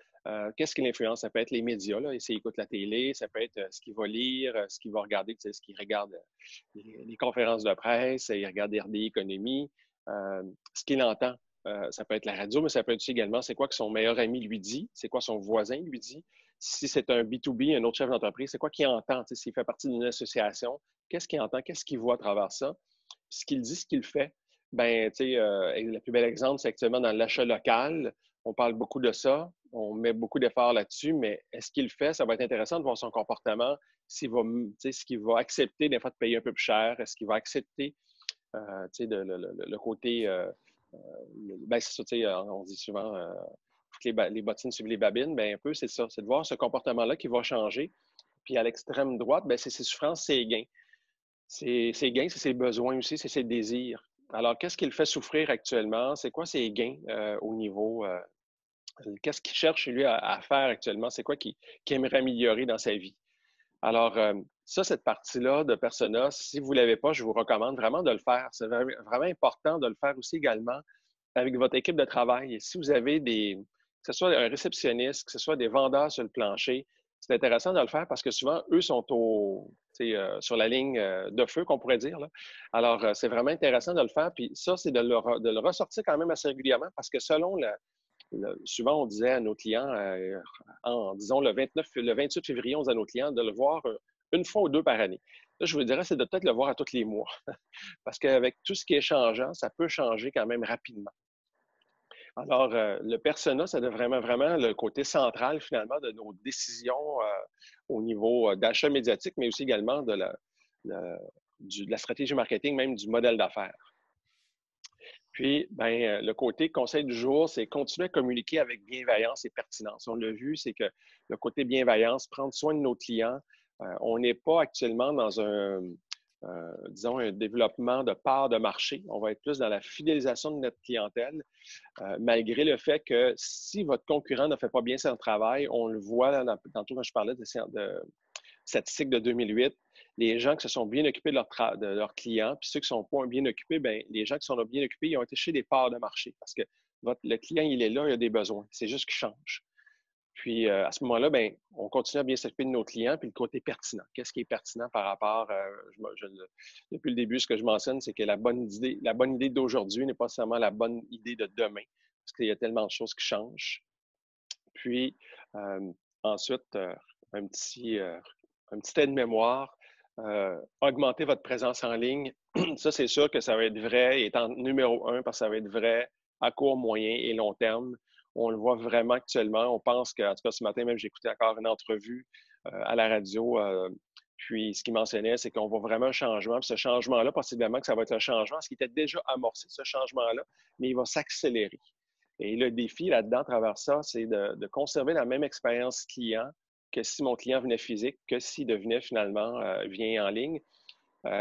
qu'est-ce qui l'influence? Ça peut être les médias, là, s'il écoute la télé, ça peut être ce qu'il va lire, ce qu'il va regarder, ce qu'il regarde les conférences de presse, il regarde RDI Économie, ce qu'il entend. Ça peut être la radio, mais ça peut être aussi également c'est quoi que son meilleur ami lui dit, c'est quoi son voisin lui dit. Si c'est un B2B, un autre chef d'entreprise, c'est quoi qu'il entend? S'il fait partie d'une association, qu'est-ce qu'il entend? Qu'est-ce qu'il voit à travers ça? Puis ce qu'il dit, ce qu'il fait. Ben, le plus bel exemple, c'est actuellement dans l'achat local. On parle beaucoup de ça. On met beaucoup d'efforts là-dessus, mais est-ce qu'il le fait? Ça va être intéressant de voir son comportement, ce qu'il va accepter des fois de payer un peu plus cher. Est-ce qu'il va accepter le côté... ben, c'est ça, on dit souvent les bottines suivent les babines. Ben, un peu, c'est ça. C'est de voir ce comportement-là qui va changer. Puis à l'extrême droite, ben, c'est ses souffrances, ses gains. Ses gains, c'est ses besoins aussi, c'est ses désirs. Alors, qu'est-ce qui le fait souffrir actuellement? C'est quoi ses gains au niveau... qu'est-ce qu'il cherche, lui, à faire actuellement? C'est quoi qu'il aimerait améliorer dans sa vie? Alors, cette partie-là de persona, si vous ne l'avez pas, je vous recommande vraiment de le faire. C'est vraiment important de le faire aussi également avec votre équipe de travail. Et si vous avez que ce soit un réceptionniste, que ce soit des vendeurs sur le plancher, c'est intéressant de le faire parce que souvent, eux sont sur la ligne de feu, qu'on pourrait dire. Là. Alors, c'est vraiment intéressant de le faire. Puis ça, c'est de le ressortir quand même assez régulièrement parce que selon souvent, on disait à nos clients, disons le 28 février, on disait à nos clients de le voir une fois ou deux par année. Là, je vous dirais, c'est de peut-être le voir à tous les mois. Parce qu'avec tout ce qui est changeant, ça peut changer quand même rapidement. Alors, le persona, ça devient vraiment le côté central, finalement, de nos décisions au niveau d'achat médiatique, mais aussi également de la stratégie marketing, même du modèle d'affaires. Puis, le côté conseil du jour, c'est continuer à communiquer avec bienveillance et pertinence. On l'a vu, c'est que le côté bienveillance, prendre soin de nos clients, on n'est pas actuellement dans disons, un développement de parts de marché. On va être plus dans la fidélisation de notre clientèle, malgré le fait que si votre concurrent ne fait pas bien son travail, on le voit tantôt quand je parlais de statistiques de 2008, les gens qui se sont bien occupés de leurs clients, puis ceux qui ne sont pas bien occupés, bien, les gens qui sont bien occupés, ils ont été chez des parts de marché parce que le client, il est là, il a des besoins. C'est juste qu'il change. Puis, à ce moment-là, bien, on continue à bien s'occuper de nos clients, puis le côté pertinent. Qu'est-ce qui est pertinent par rapport, depuis le début, ce que je mentionne, c'est que la bonne idée d'aujourd'hui n'est pas seulement la bonne idée de demain, parce qu'il y a tellement de choses qui changent. Puis, ensuite, un petit aide-mémoire, augmenter votre présence en ligne. Ça, c'est sûr que ça va être vrai, étant numéro 1, parce que ça va être vrai à court, moyen et long terme. On le voit vraiment actuellement. On pense que, en tout cas, ce matin même, j'ai écouté encore une entrevue à la radio. Puis, ce qu'il mentionnait, c'est qu'on voit vraiment un changement. Puis ce changement-là, possiblement que ça va être un changement, ce qui était déjà amorcé, ce changement-là, mais il va s'accélérer. Et le défi là-dedans, à travers ça, c'est de conserver la même expérience client que si mon client venait physique, que s'il devenait finalement vient en ligne.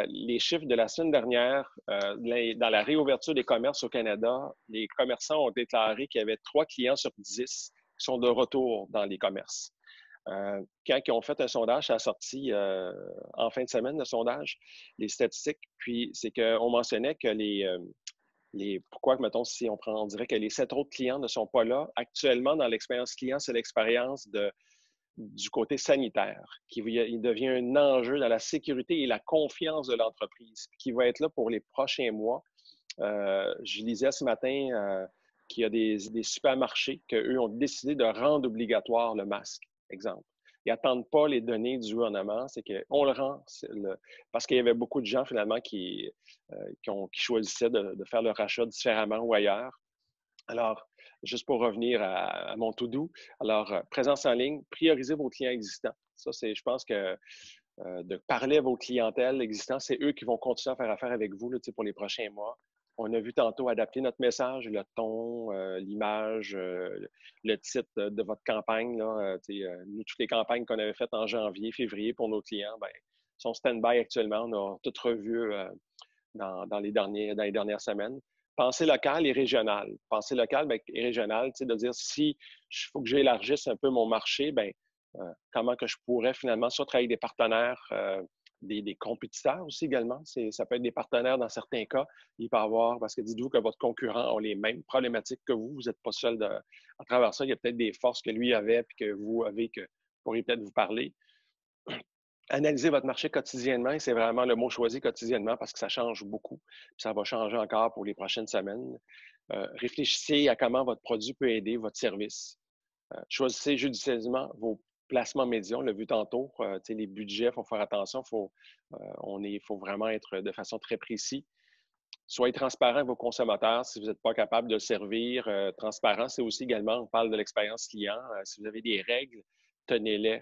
Les chiffres de la semaine dernière, dans la réouverture des commerces au Canada, les commerçants ont déclaré qu'il y avait 3 clients sur 10 qui sont de retour dans les commerces. Quand ils ont fait un sondage, ça a sorti en fin de semaine, le sondage, les statistiques, puis c'est qu'on mentionnait que pourquoi, mettons, si on dirait que les 7 autres clients ne sont pas là. Actuellement, dans l'expérience client, c'est l'expérience du côté sanitaire, il devient un enjeu dans la sécurité et la confiance de l'entreprise, qui va être là pour les prochains mois. Je lisais ce matin qu'il y a des supermarchés qu'eux ont décidé de rendre obligatoire le masque, exemple. Ils n'attendent pas les données du gouvernement, c'est qu'on le rend, parce qu'il y avait beaucoup de gens finalement qui choisissaient de faire leur achat différemment ou ailleurs. Alors, juste pour revenir à mon to-do, alors, présence en ligne, priorisez vos clients existants. Ça, je pense que de parler à vos clientèles existantes, c'est eux qui vont continuer à faire affaire avec vous là, pour les prochains mois. On a vu tantôt adapter notre message, le ton, l'image, le titre de votre campagne. Là, nous, toutes les campagnes qu'on avait faites en janvier, février pour nos clients, bien, sont stand-by actuellement. On a tout revu dans les dernières semaines. Pensée locale et régionale. Pensée locale et régionale, de dire si il faut que j'élargisse un peu mon marché, bien, comment que je pourrais finalement soit travailler avec des partenaires, des compétiteurs aussi également. Ça peut être des partenaires dans certains cas. Il peut y avoir, parce que dites-vous que votre concurrent a les mêmes problématiques que vous. Vous n'êtes pas seul à travers ça. Il y a peut-être des forces que lui avait et que vous avez que pourriez peut-être vous parler. Analysez votre marché quotidiennement, et c'est vraiment le mot choisi quotidiennement parce que ça change beaucoup. Puis ça va changer encore pour les prochaines semaines. Réfléchissez à comment votre produit peut aider votre service. Choisissez judicieusement vos placements médias. On l'a vu tantôt. Les budgets, il faut faire attention. Il faut vraiment être de façon très précis. Soyez transparent avec vos consommateurs si vous n'êtes pas capable de le servir. Transparent, c'est aussi également, on parle de l'expérience client. Si vous avez des règles, tenez-les.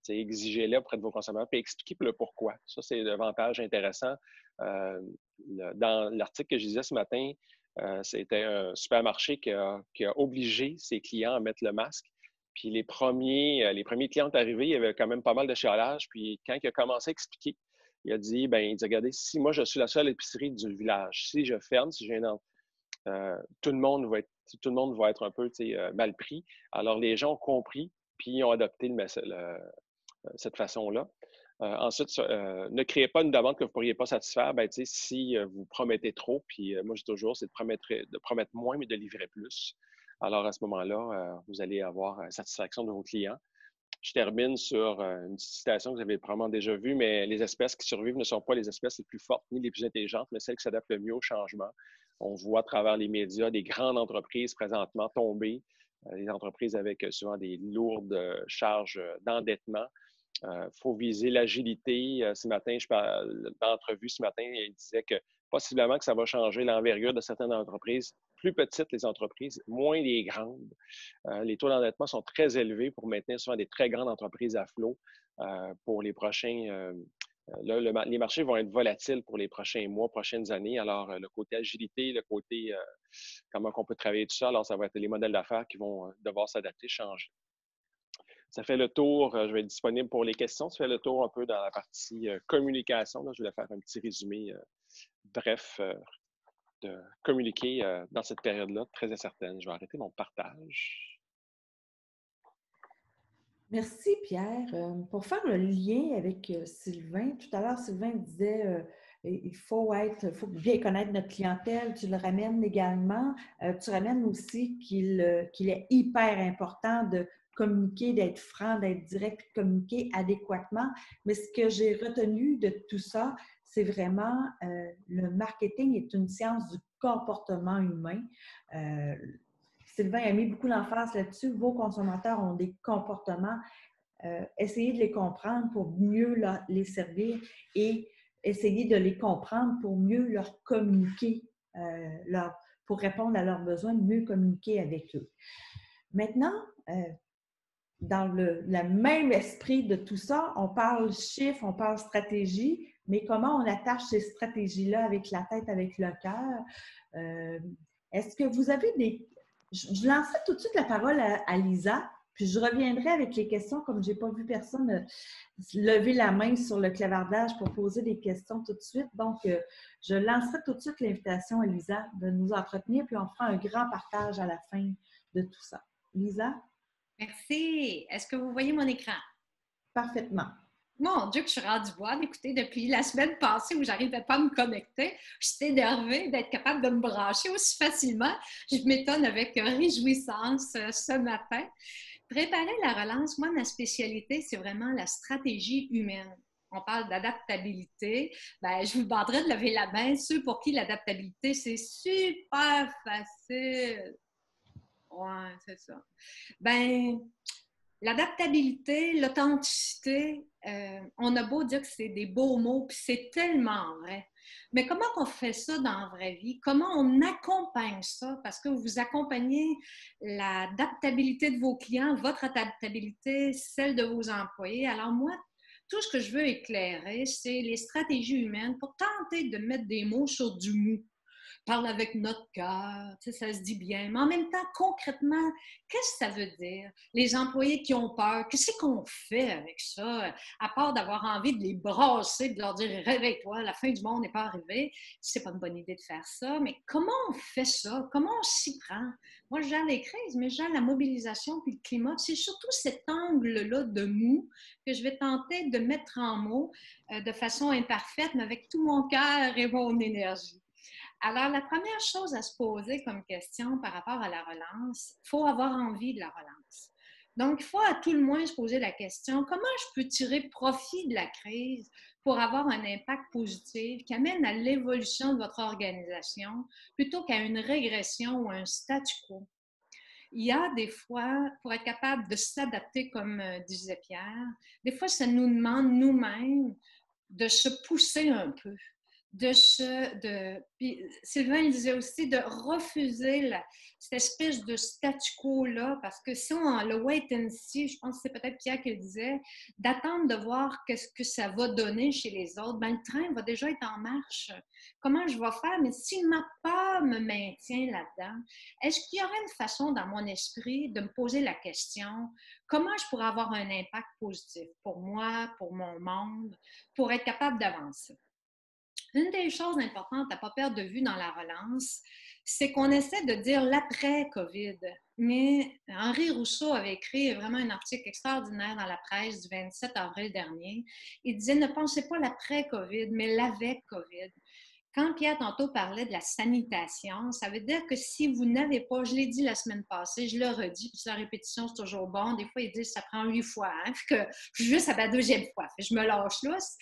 Exigez-les auprès de vos consommateurs et expliquez le pourquoi. Ça, c'est davantage intéressant. Dans l'article que je disais ce matin, c'était un supermarché qui a obligé ses clients à mettre le masque. Puis les premiers clients sont arrivés, il y avait quand même pas mal de chialage. Puis quand il a commencé à expliquer, il a dit, regardez, si moi je suis la seule épicerie du village, si je ferme, si j'ai tout le monde va être un peu mal pris. Alors les gens ont compris, puis ils ont adopté cette façon-là. Ensuite, ne créez pas une demande que vous ne pourriez pas satisfaire. Si vous promettez trop, puis moi je dis toujours, c'est de promettre moins, mais de livrer plus. Alors à ce moment-là, vous allez avoir satisfaction de vos clients. Je termine sur une citation que vous avez probablement déjà vue, mais les espèces qui survivent ne sont pas les espèces les plus fortes ni les plus intelligentes, mais celles qui s'adaptent le mieux au changement. On voit à travers les médias des grandes entreprises présentement tomber, des entreprises avec souvent des lourdes charges d'endettement. Faut viser l'agilité. Ce matin, dans l'entrevue ce matin, il disait que possiblement que ça va changer l'envergure de certaines entreprises. Plus petites les entreprises, moins les grandes. Les taux d'endettement sont très élevés pour maintenir souvent des très grandes entreprises à flot pour les prochains. Les marchés vont être volatiles pour les prochains mois, prochaines années. Alors, le côté agilité, le côté comment on peut travailler tout ça, alors ça va être les modèles d'affaires qui vont devoir s'adapter, changer. Ça fait le tour, je vais être disponible pour les questions. Ça fait le tour un peu dans la partie communication. Là, je vais faire un petit résumé bref de communiquer dans cette période-là très incertaine. Je vais arrêter mon partage. Merci, Pierre. Pour faire le lien avec Sylvain, tout à l'heure, Sylvain disait il faut bien connaître notre clientèle. Tu le ramènes également. Tu ramènes aussi qu'il est hyper important de communiquer, d'être franc, d'être direct, de communiquer adéquatement. Mais ce que j'ai retenu de tout ça, c'est vraiment le marketing est une science du comportement humain. Sylvain a mis beaucoup d'emphase là-dessus. Vos consommateurs ont des comportements. Essayez de les comprendre pour mieux les servir et essayez de les comprendre pour mieux leur communiquer, pour répondre à leurs besoins, mieux communiquer avec eux. Maintenant, dans le même esprit de tout ça, on parle chiffres, on parle stratégie, mais comment on attache ces stratégies-là avec la tête, avec le cœur? Est-ce que vous avez des... Je lancerai tout de suite la parole à Lisa, puis je reviendrai avec les questions, comme je n'ai pas vu personne lever la main sur le clavardage pour poser des questions tout de suite. Donc, je lancerai tout de suite l'invitation à Lisa de nous entretenir, puis on fera un grand partage à la fin de tout ça. Lisa? Merci. Est-ce que vous voyez mon écran? Parfaitement. Mon Dieu, que je suis rendue bonne. Écoutez, depuis la semaine passée où j'arrivais pas à me connecter, je suis énervée d'être capable de me brancher aussi facilement. Je m'étonne avec réjouissance ce matin. Préparer la relance, moi, ma spécialité, c'est vraiment la stratégie humaine. On parle d'adaptabilité. Bien, je vous demanderais de lever la main. Ceux pour qui l'adaptabilité, c'est super facile. Ouais, c'est ça. Bien, l'adaptabilité, l'authenticité, on a beau dire que c'est des beaux mots, puis c'est tellement vrai. Mais comment on fait ça dans la vraie vie? Comment on accompagne ça? Parce que vous accompagnez l'adaptabilité de vos clients, votre adaptabilité, celle de vos employés. Alors moi, tout ce que je veux éclairer, c'est les stratégies humaines pour tenter de mettre des mots sur du mou. Parle avec notre cœur, tu sais, ça se dit bien. Mais en même temps, concrètement, qu'est-ce que ça veut dire? Les employés qui ont peur, qu'est-ce qu'on fait avec ça? À part d'avoir envie de les brasser, de leur dire « réveille-toi, la fin du monde n'est pas arrivée », c'est pas une bonne idée de faire ça. Mais comment on fait ça? Comment on s'y prend? Moi, je gère les crises, mais je gère la mobilisation puis le climat. C'est surtout cet angle-là de mou que je vais tenter de mettre en mots de façon imparfaite, mais avec tout mon cœur et mon énergie. Alors, la première chose à se poser comme question par rapport à la relance, il faut avoir envie de la relance. Donc, il faut à tout le moins se poser la question, comment je peux tirer profit de la crise pour avoir un impact positif qui amène à l'évolution de votre organisation plutôt qu'à une régression ou un statu quo? Il y a des fois, pour être capable de s'adapter, comme disait Pierre, des fois, ça nous demande nous-mêmes de se pousser un peu. Puis Sylvain disait aussi de refuser cette espèce de statu quo-là, parce que si on a le wait and see, je pense que c'est peut-être Pierre qui le disait, d'attendre de voir qu'est-ce que ça va donner chez les autres, bien, le train va déjà être en marche. Comment je vais faire? Mais si ma peur me maintient là-dedans, est-ce qu'il y aurait une façon dans mon esprit de me poser la question, comment je pourrais avoir un impact positif pour moi, pour mon monde, pour être capable d'avancer? Une des choses importantes à ne pas perdre de vue dans la relance, c'est qu'on essaie de dire l'après-COVID. Mais Henri Rousseau avait écrit vraiment un article extraordinaire dans la presse du 27 avril dernier. Il disait « Ne pensez pas l'après-COVID, mais l'avec-COVID ». Quand Pierre tantôt parlait de la sanitation, ça veut dire que si vous n'avez pas, je l'ai dit la semaine passée, je le redis, puis sa répétition, c'est toujours bon. Des fois, ils disent que ça prend 8 fois, hein, puis que juste à la deuxième fois. Je me lâche lousse.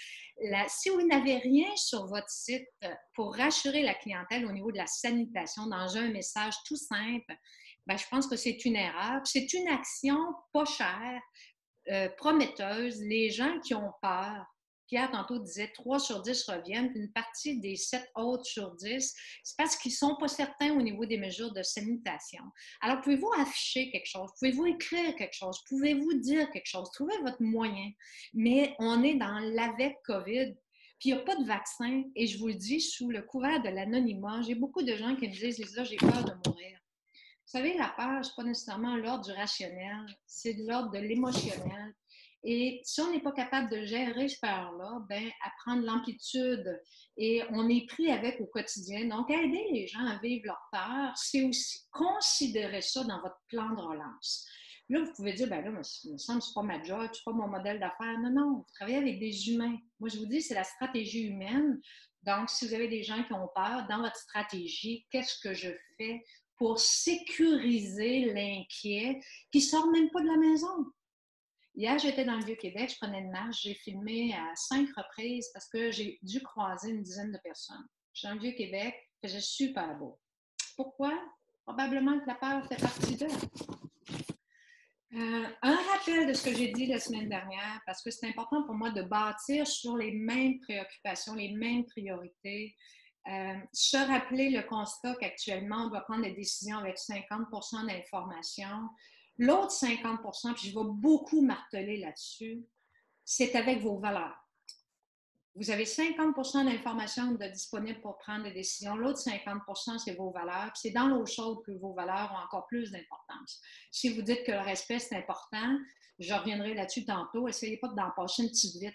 Si vous n'avez rien sur votre site pour rassurer la clientèle au niveau de la sanitation dans un message tout simple, bien, je pense que c'est une erreur. C'est une action pas chère, prometteuse. Les gens qui ont peur, Pierre, tantôt, disait 3 sur 10 reviennent, puis une partie des 7 autres sur 10, c'est parce qu'ils ne sont pas certains au niveau des mesures de sanitation. Alors, pouvez-vous afficher quelque chose? Pouvez-vous écrire quelque chose? Pouvez-vous dire quelque chose? Trouvez votre moyen. Mais on est dans l'avec-COVID, puis il n'y a pas de vaccin. Et je vous le dis, sous le couvert de l'anonymat, j'ai beaucoup de gens qui me disent « Lisa, j'ai peur de mourir. » savez, la peur, ce n'est pas nécessairement l'ordre du rationnel, c'est de l'ordre de l'émotionnel. Et si on n'est pas capable de gérer cette peur-là, ben, à prendre l'amplitude et on est pris avec au quotidien. Donc, aider les gens à vivre leur peur, c'est aussi considérer ça dans votre plan de relance. Là, vous pouvez dire, ben là, il me semble que ce n'est pas ma job, ce n'est pas mon modèle d'affaires. Non, non, vous travaillez avec des humains. Moi, je vous dis, c'est la stratégie humaine. Donc, si vous avez des gens qui ont peur, dans votre stratégie, qu'est-ce que je fais pour sécuriser l'inquiet qui ne sort même pas de la maison? Hier, j'étais dans le Vieux-Québec, je prenais une marche, j'ai filmé à 5 reprises parce que j'ai dû croiser une dizaine de personnes. Je suis dans le Vieux-Québec, il faisait super beau. Pourquoi? Probablement que la peur fait partie d'eux. Un rappel de ce que j'ai dit la semaine dernière, parce que c'est important pour moi de bâtir sur les mêmes préoccupations, les mêmes priorités. Se rappeler le constat qu'actuellement, on doit prendre des décisions avec 50% d'informations. L'autre 50%, puis je vais beaucoup marteler là-dessus, c'est avec vos valeurs. Vous avez 50% d'informations disponibles pour prendre des décisions. L'autre 50%, c'est vos valeurs. Puis c'est dans l'eau chaude que vos valeurs ont encore plus d'importance. Si vous dites que le respect, c'est important, je reviendrai là-dessus tantôt. Essayez pas d'en passer une petite vite.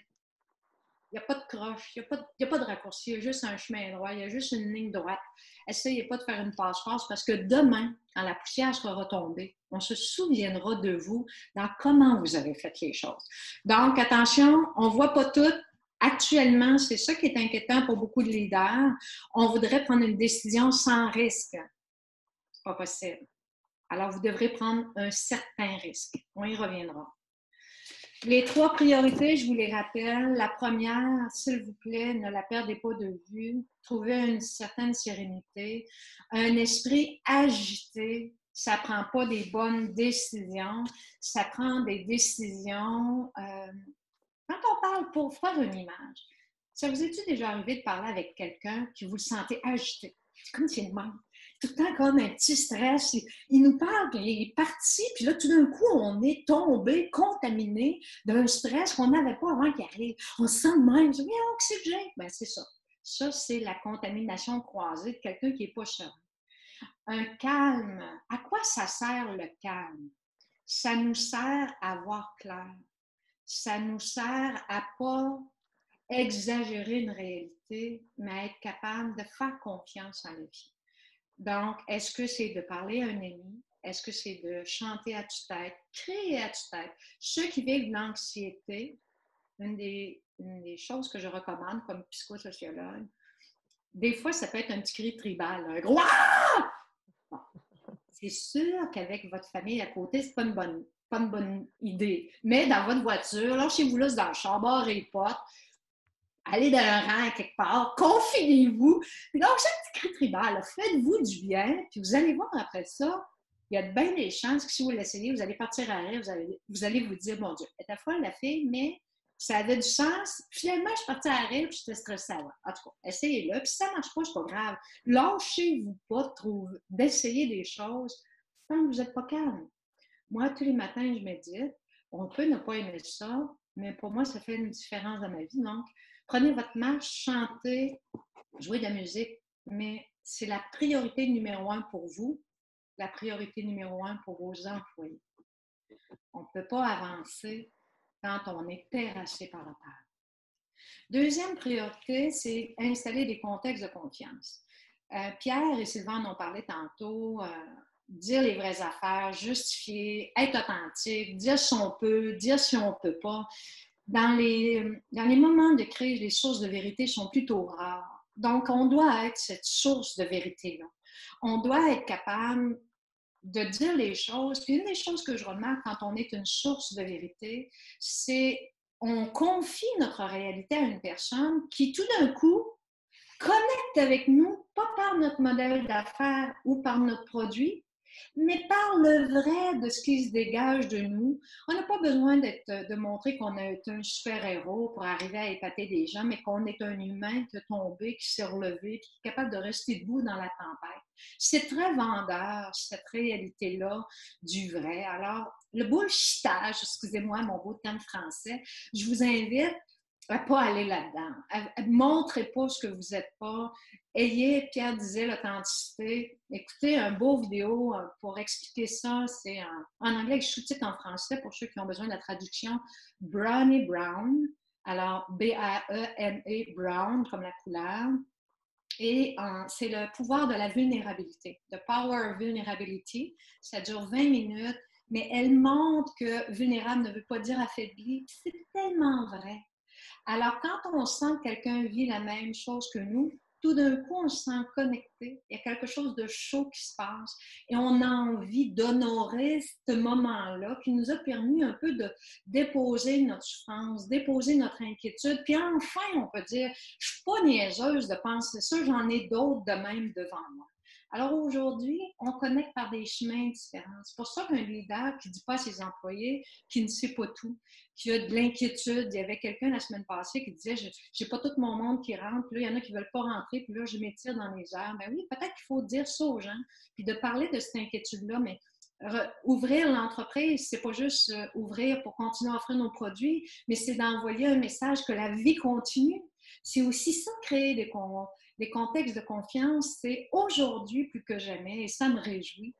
Il n'y a pas de croche, il n'y a pas de raccourci, il y a juste un chemin droit, il y a juste une ligne droite. Essayez pas de faire une passe-passe parce que demain, quand la poussière sera retombée, on se souviendra de vous dans comment vous avez fait les choses. Donc, attention, on ne voit pas tout. Actuellement, c'est ça qui est inquiétant pour beaucoup de leaders. On voudrait prendre une décision sans risque. Ce n'est pas possible. Alors, vous devrez prendre un certain risque. On y reviendra. Les 3 priorités, je vous les rappelle. La première, s'il vous plaît, ne la perdez pas de vue. Trouvez une certaine sérénité. Un esprit agité, ça ne prend pas des bonnes décisions. Ça prend des décisions. Quand on parle pour faire une image, ça vous est-il déjà arrivé de parler avec quelqu'un qui vous le sentez agité? C'est comme s'il manque. Tout le temps comme un petit stress. Il nous parle, puis il est parti, puis là, tout d'un coup, on est tombé, contaminé d'un stress qu'on n'avait pas avant qu'il arrive. On se sent de même. Je dis, mais oxygène. Bien, c'est ça. Ça, c'est la contamination croisée de quelqu'un qui n'est pas serein. Un calme. À quoi ça sert le calme? Ça nous sert à voir clair. Ça nous sert à pas exagérer une réalité, mais à être capable de faire confiance en la vie. Donc, est-ce que c'est de parler à un ami? Est-ce que c'est de chanter à tue-tête, crier à tue-tête? Ceux qui vivent de l'anxiété, une des choses que je recommande comme psychosociologue, des fois, ça peut être un petit cri tribal, un gros ah! Bon. C'est sûr qu'avec votre famille à côté, c'est pas une bonne idée. Mais dans votre voiture, lâchez-vous là dans le char, barrez les portes, allez dans un rang quelque part, confinez-vous. Donc, chaque petit cri tribal, faites-vous du bien, puis vous allez voir après ça, il y a de bien des chances que si vous l'essayez, vous allez partir à rire, vous allez vous dire, mon Dieu, elle était folle la fille, mais ça avait du sens. Finalement, je suis partie à rire, puis j'étais stressée avant. En tout cas, essayez-le, puis si ça ne marche pas, c'est pas grave. Lâchez-vous pas d'essayer des choses tant que vous n'êtes pas calme. Moi, tous les matins, je médite. On peut ne pas aimer ça, mais pour moi, ça fait une différence dans ma vie. Donc, prenez votre marche, chantez, jouez de la musique, mais c'est la priorité numéro 1 pour vous, la priorité numéro 1 pour vos employés. On ne peut pas avancer quand on est terrassé par la peur. Deuxième priorité, c'est installer des contextes de confiance. Pierre et Sylvain en ont parlé tantôt. Dire les vraies affaires, justifier, être authentique, dire si on peut, dire si on ne peut pas. Dans les moments de crise, les sources de vérité sont plutôt rares. Donc, on doit être cette source de vérité-là. On doit être capable de dire les choses. Puis une des choses que je remarque quand on est une source de vérité, c'est on confie notre réalité à une personne qui, tout d'un coup, connecte avec nous, pas par notre modèle d'affaires ou par notre produit, mais par le vrai de ce qui se dégage de nous. On n'a pas besoin de montrer qu'on est un super-héros pour arriver à épater des gens, mais qu'on est un humain qui est tombé, qui s'est relevé, qui est capable de rester debout dans la tempête. C'est très vendeur, cette réalité-là du vrai. Alors, le bullshitage, excusez-moi mon beau terme français, je vous invite à pas aller là-dedans. Montrez pas ce que vous n'êtes pas. Ayez, Pierre disait, l'authenticité. Écoutez un beau vidéo pour expliquer ça. C'est en anglais avec sous-titre en français pour ceux qui ont besoin de la traduction. Brené Brown. Alors, B-A-E-N-E, Brown, comme la couleur. Et c'est le pouvoir de la vulnérabilité. The Power of Vulnerability. Ça dure 20 minutes, mais elle montre que vulnérable ne veut pas dire affaibli. C'est tellement vrai. Alors, quand on sent que quelqu'un vit la même chose que nous, tout d'un coup, on se sent connecté. Il y a quelque chose de chaud qui se passe et on a envie d'honorer ce moment-là qui nous a permis un peu de déposer notre souffrance, déposer notre inquiétude. Puis enfin, on peut dire, je ne suis pas niaiseuse de penser ça, j'en ai d'autres de même devant moi. Alors aujourd'hui, on connecte par des chemins différents. C'est pour ça qu'un leader qui ne dit pas à ses employés qu'il ne sait pas tout, qu'il a de l'inquiétude. Il y avait quelqu'un la semaine passée qui disait « j'ai pas tout mon monde qui rentre, puis là, il y en a qui ne veulent pas rentrer, puis là, je m'étire dans les airs. » Ben oui, peut-être qu'il faut dire ça aux gens, puis de parler de cette inquiétude-là, mais ouvrir l'entreprise, c'est pas juste ouvrir pour continuer à offrir nos produits, mais c'est d'envoyer un message que la vie continue. C'est aussi ça, créer des contextes de confiance, c'est aujourd'hui plus que jamais, et ça me réjouit,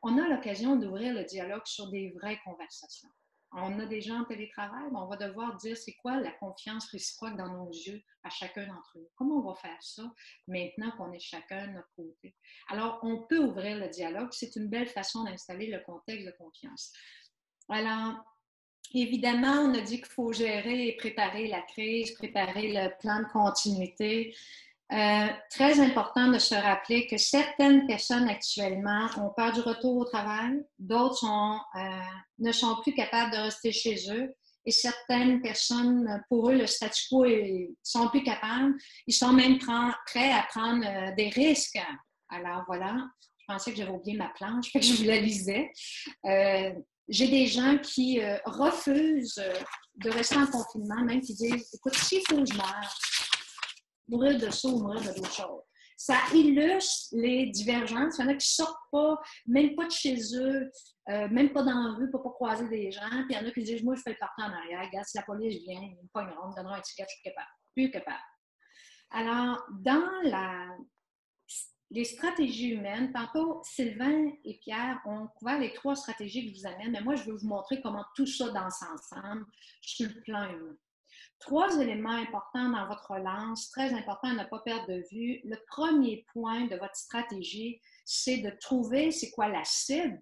on a l'occasion d'ouvrir le dialogue sur des vraies conversations. On a des gens en télétravail, mais on va devoir dire c'est quoi la confiance réciproque dans nos yeux à chacun d'entre eux. Comment on va faire ça maintenant qu'on est chacun de notre côté? Alors, on peut ouvrir le dialogue, c'est une belle façon d'installer le contexte de confiance. Alors, évidemment, on a dit qu'il faut gérer et préparer la crise, préparer le plan de continuité. Très important de se rappeler que certaines personnes actuellement ont peur du retour au travail, d'autres ne sont plus capables de rester chez eux et certaines personnes, pour eux, le statu quo, ils sont plus capables, ils sont même prêts à prendre des risques. Alors voilà, je pensais que j'avais oublié ma planche, fait que je vous la lisais. J'ai des gens qui refusent de rester en confinement, même qui disent « Écoute, s'il faut que je meure, mourir de ça ou mourir de d'autres choses. » Ça illustre les divergences. Il y en a qui ne sortent pas, même pas de chez eux, même pas dans la rue pour ne pas croiser des gens. Puis il y en a qui disent « Moi, je fais le partant en arrière. Regarde, si la police vient, ils me pogneront, me donneront un ticket, je suis capable. Plus capable. » Alors, dans les stratégies humaines, tantôt, Sylvain et Pierre ont couvert les 3 stratégies que je vous amène, mais moi, je vais vous montrer comment tout ça danse ensemble sur le plan humain. 3 éléments importants dans votre relance, très importants à ne pas perdre de vue. Le premier point de votre stratégie, c'est de trouver c'est quoi la cible,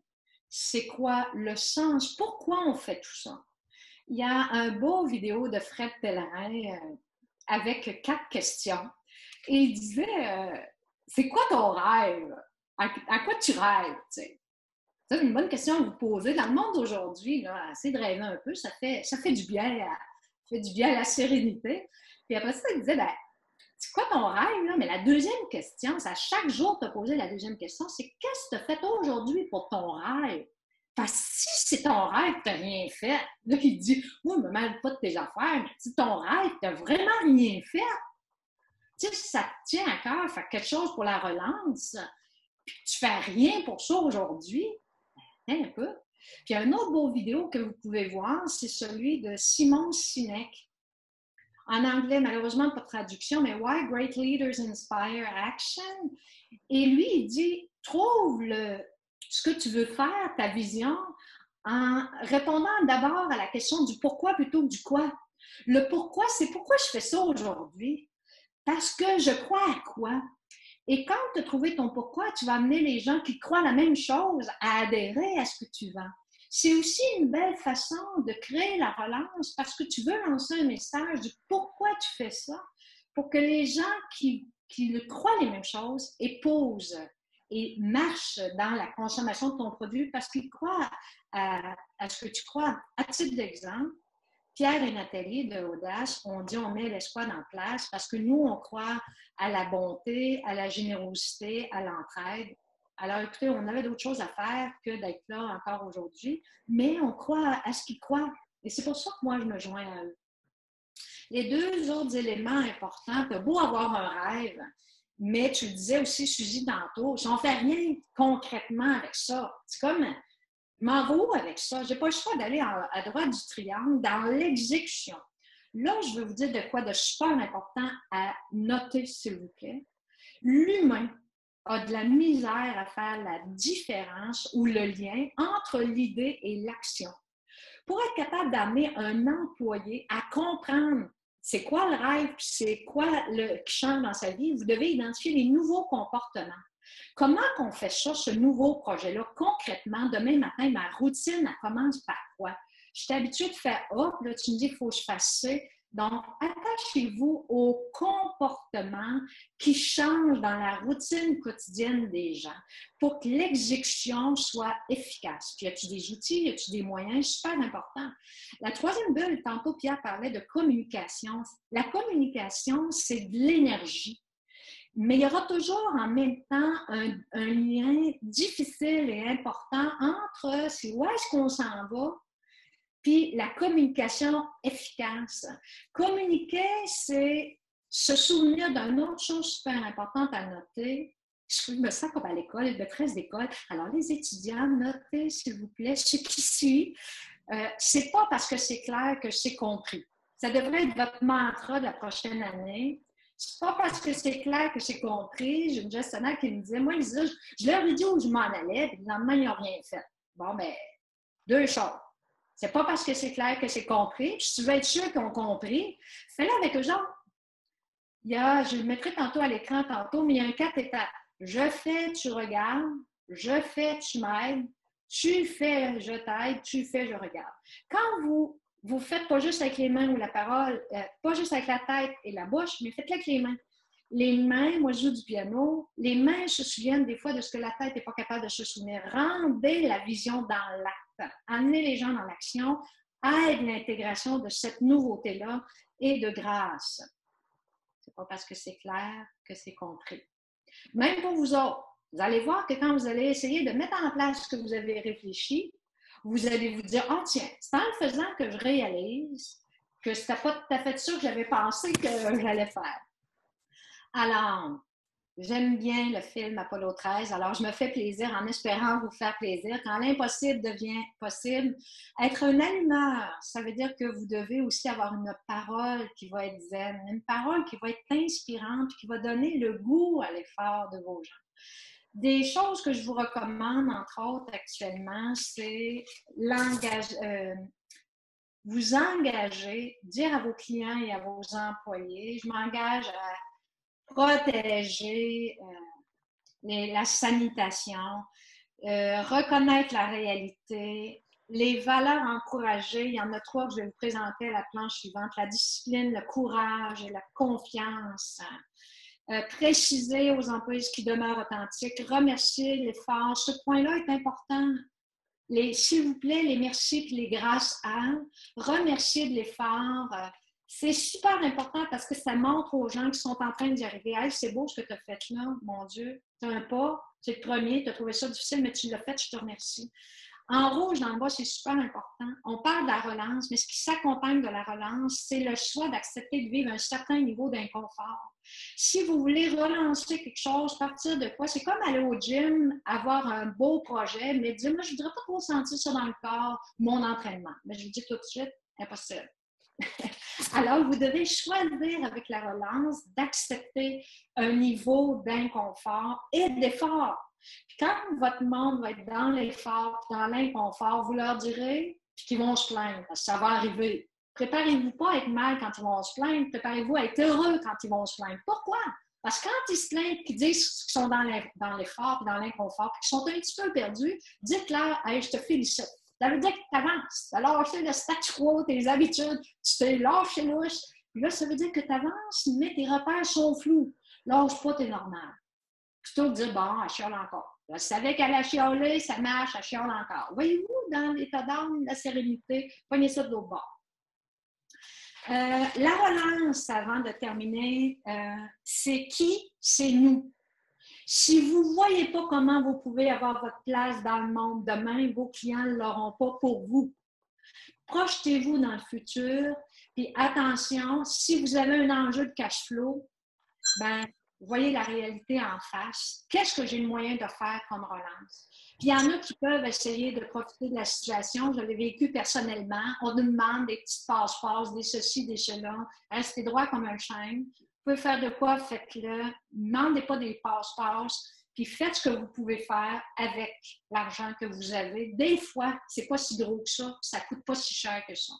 c'est quoi le sens, pourquoi on fait tout ça. Il y a un beau vidéo de Fred Pellerin avec 4 questions et il disait c'est quoi ton rêve? À quoi tu rêves? C'est une bonne question à vous poser. Dans le monde d'aujourd'hui, essayez de rêver un peu, ça fait du bien à la sérénité. Puis après ça, il disait, c'est quoi ton rêve? Là? Mais la deuxième question, c'est à chaque jour te poser la deuxième question, c'est qu'est-ce que tu as fait aujourd'hui pour ton rêve? Parce que si c'est ton rêve, tu n'as rien fait. Là, il dit, moi, je ne me mêle pas de tes affaires, mais si ton rêve, tu n'as vraiment rien fait. Tu sais, si ça te tient à cœur, faire quelque chose pour la relance, puis que tu ne fais rien pour ça aujourd'hui, un peu. Puis un autre beau vidéo que vous pouvez voir, c'est celui de Simon Sinek. En anglais, malheureusement, pas de traduction, mais « Why Great Leaders Inspire Action ». Et lui, il dit, trouve ce que tu veux faire, ta vision, en répondant d'abord à la question du pourquoi plutôt que du quoi. Le pourquoi, c'est pourquoi je fais ça aujourd'hui. Parce que je crois à quoi? Et quand tu as trouvé ton pourquoi, tu vas amener les gens qui croient la même chose à adhérer à ce que tu vends. C'est aussi une belle façon de créer la relance parce que tu veux lancer un message du pourquoi tu fais ça pour que les gens qui croient les mêmes choses épousent et marchent dans la consommation de ton produit parce qu'ils croient à ce que tu crois. À titre d'exemple, Pierre et Nathalie de Audace ont dit on met l'espoir en place parce que nous, on croit à la bonté, à la générosité, à l'entraide. Alors, écoutez, on avait d'autres choses à faire que d'être là encore aujourd'hui, mais on croit à ce qu'ils croient. Et c'est pour ça que moi, je me joins à eux. Les 2 autres éléments importants, tu as beau avoir un rêve, mais tu le disais aussi, Suzy, tantôt, si on ne fait rien concrètement avec ça, c'est comme... Je m'en vais où avec ça? Je n'ai pas le choix d'aller à droite du triangle dans l'exécution. Là, je veux vous dire de quoi de super important à noter, s'il vous plaît. L'humain a de la misère à faire la différence ou le lien entre l'idée et l'action. Pour être capable d'amener un employé à comprendre c'est quoi le rêve, c'est quoi qui change dans sa vie, vous devez identifier les nouveaux comportements. Comment qu'on fait ça, ce nouveau projet-là, concrètement? Demain matin, ma routine, elle commence par quoi? Je suis habituée de faire « hop », là, tu me dis qu'il faut que je fasse ça. Donc, attachez-vous aux comportements qui changent dans la routine quotidienne des gens pour que l'exécution soit efficace. Puis, y a-t-il des outils, y a-t-il des moyens? Super important. La troisième bulle, tantôt Pierre parlait de communication. La communication, c'est de l'énergie. Mais il y aura toujours en même temps un lien difficile et important entre c'est où est-ce qu'on s'en va puis la communication efficace. Communiquer, c'est se souvenir d'une autre chose super importante à noter. Je me sens comme à l'école, maîtresse d'école. Alors, les étudiants, notez, s'il vous plaît, ce qu'ici, c'est pas parce que c'est clair que c'est compris. Ça devrait être votre mantra de la prochaine année. C'est pas parce que c'est clair que c'est compris. J'ai une gestionnaire qui me disait, moi, je leur ai dit où je m'en allais, puis le lendemain, ils n'ont rien fait. Bon, bien, deux choses. C'est pas parce que c'est clair que c'est compris. Puis si tu veux être sûr qu'ils ont compris, fais-le avec eux autres. Je le mettrai tantôt à l'écran mais il y a un 4 étapes. Je fais, tu regardes. Je fais, tu m'aides. Tu fais, je t'aide. Tu fais, je regarde. Quand vous faites pas juste avec les mains ou la parole, pas juste avec la tête et la bouche, mais faites-le avec les mains. Les mains, moi je joue du piano, les mains se souviennent des fois de ce que la tête n'est pas capable de se souvenir. Rendez la vision dans l'acte. Amenez les gens dans l'action, aide l'intégration de cette nouveauté-là et de grâce. C'est pas parce que c'est clair que c'est compris. Même pour vous autres, vous allez voir que quand vous allez essayer de mettre en place ce que vous avez réfléchi, vous allez vous dire, oh tiens, c'est en le faisant que je réalise que c'était pas tout à fait ça que j'avais pensé que j'allais faire. Alors, j'aime bien le film Apollo 13, alors je me fais plaisir en espérant vous faire plaisir. Quand l'impossible devient possible, être un allumeur, ça veut dire que vous devez aussi avoir une parole qui va être zen, une parole qui va être inspirante, qui va donner le goût à l'effort de vos gens. Des choses que je vous recommande, entre autres, actuellement, c'est vous engager, dire à vos clients et à vos employés, je m'engage à protéger la sanitation, reconnaître la réalité, les valeurs encouragées. Il y en a 3 que je vais vous présenter à la planche suivante. La discipline, le courage et la confiance. Préciser aux employés ce qui demeure authentique. Remercier l'effort. Ce point-là est important. S'il vous plaît, les merci et les grâces à. Remercier de l'effort. C'est super important parce que ça montre aux gens qui sont en train d'y arriver. Hey, c'est beau ce que tu as fait là, mon Dieu. Tu as un pas, c'est le premier, tu as trouvé ça difficile, mais tu l'as fait, je te remercie. En rouge, dans le bas, c'est super important. On parle de la relance, mais ce qui s'accompagne de la relance, c'est le choix d'accepter de vivre un certain niveau d'inconfort. Si vous voulez relancer quelque chose, partir de quoi? C'est comme aller au gym, avoir un beau projet, mais dire, moi, je ne voudrais pas trop sentir ça dans le corps, mon entraînement. Mais je vous dis tout de suite, impossible. Alors, vous devez choisir avec la relance d'accepter un niveau d'inconfort et d'effort. Puis quand votre monde va être dans l'effort, dans l'inconfort, vous leur direz, puis qu'ils vont se plaindre, parce que ça va arriver. Préparez-vous pas à être mal quand ils vont se plaindre, préparez-vous à être heureux quand ils vont se plaindre. Pourquoi? Parce que quand ils se plaignent, qu'ils disent qu'ils sont dans l'effort, dans l'inconfort, qu'ils sont un petit peu perdus, dites-leur, hey, je te félicite. Ça veut dire que tu avances. Tu as lâché le statu quo, tes habitudes, tu t'es lâché louche. Puis là, ça veut dire que tu avances, mais tes repères sont flous. Lâche pas, t'es normal. Plutôt que de dire, bon, elle chiale encore. Je savais qu'elle a chialé, ça marche, elle chiale encore. Voyez-vous, dans l'état d'âme, la sérénité, prenez ça de l'autre bord. La relance, avant de terminer, c'est qui? C'est nous. Si vous ne voyez pas comment vous pouvez avoir votre place dans le monde demain, vos clients ne l'auront pas pour vous. Projetez-vous dans le futur. Puis attention, si vous avez un enjeu de cash flow, ben vous voyez la réalité en face. Qu'est-ce que j'ai le moyen de faire comme relance? Puis il y en a qui peuvent essayer de profiter de la situation. Je l'ai vécu personnellement. On nous demande des petites passe-passe, des ceci, des cela. Restez droit comme un chêne. Vous pouvez faire de quoi, faites-le. Ne demandez pas des passe-passe. Puis faites ce que vous pouvez faire avec l'argent que vous avez. Des fois, c'est pas si gros que ça ne coûte pas si cher que ça.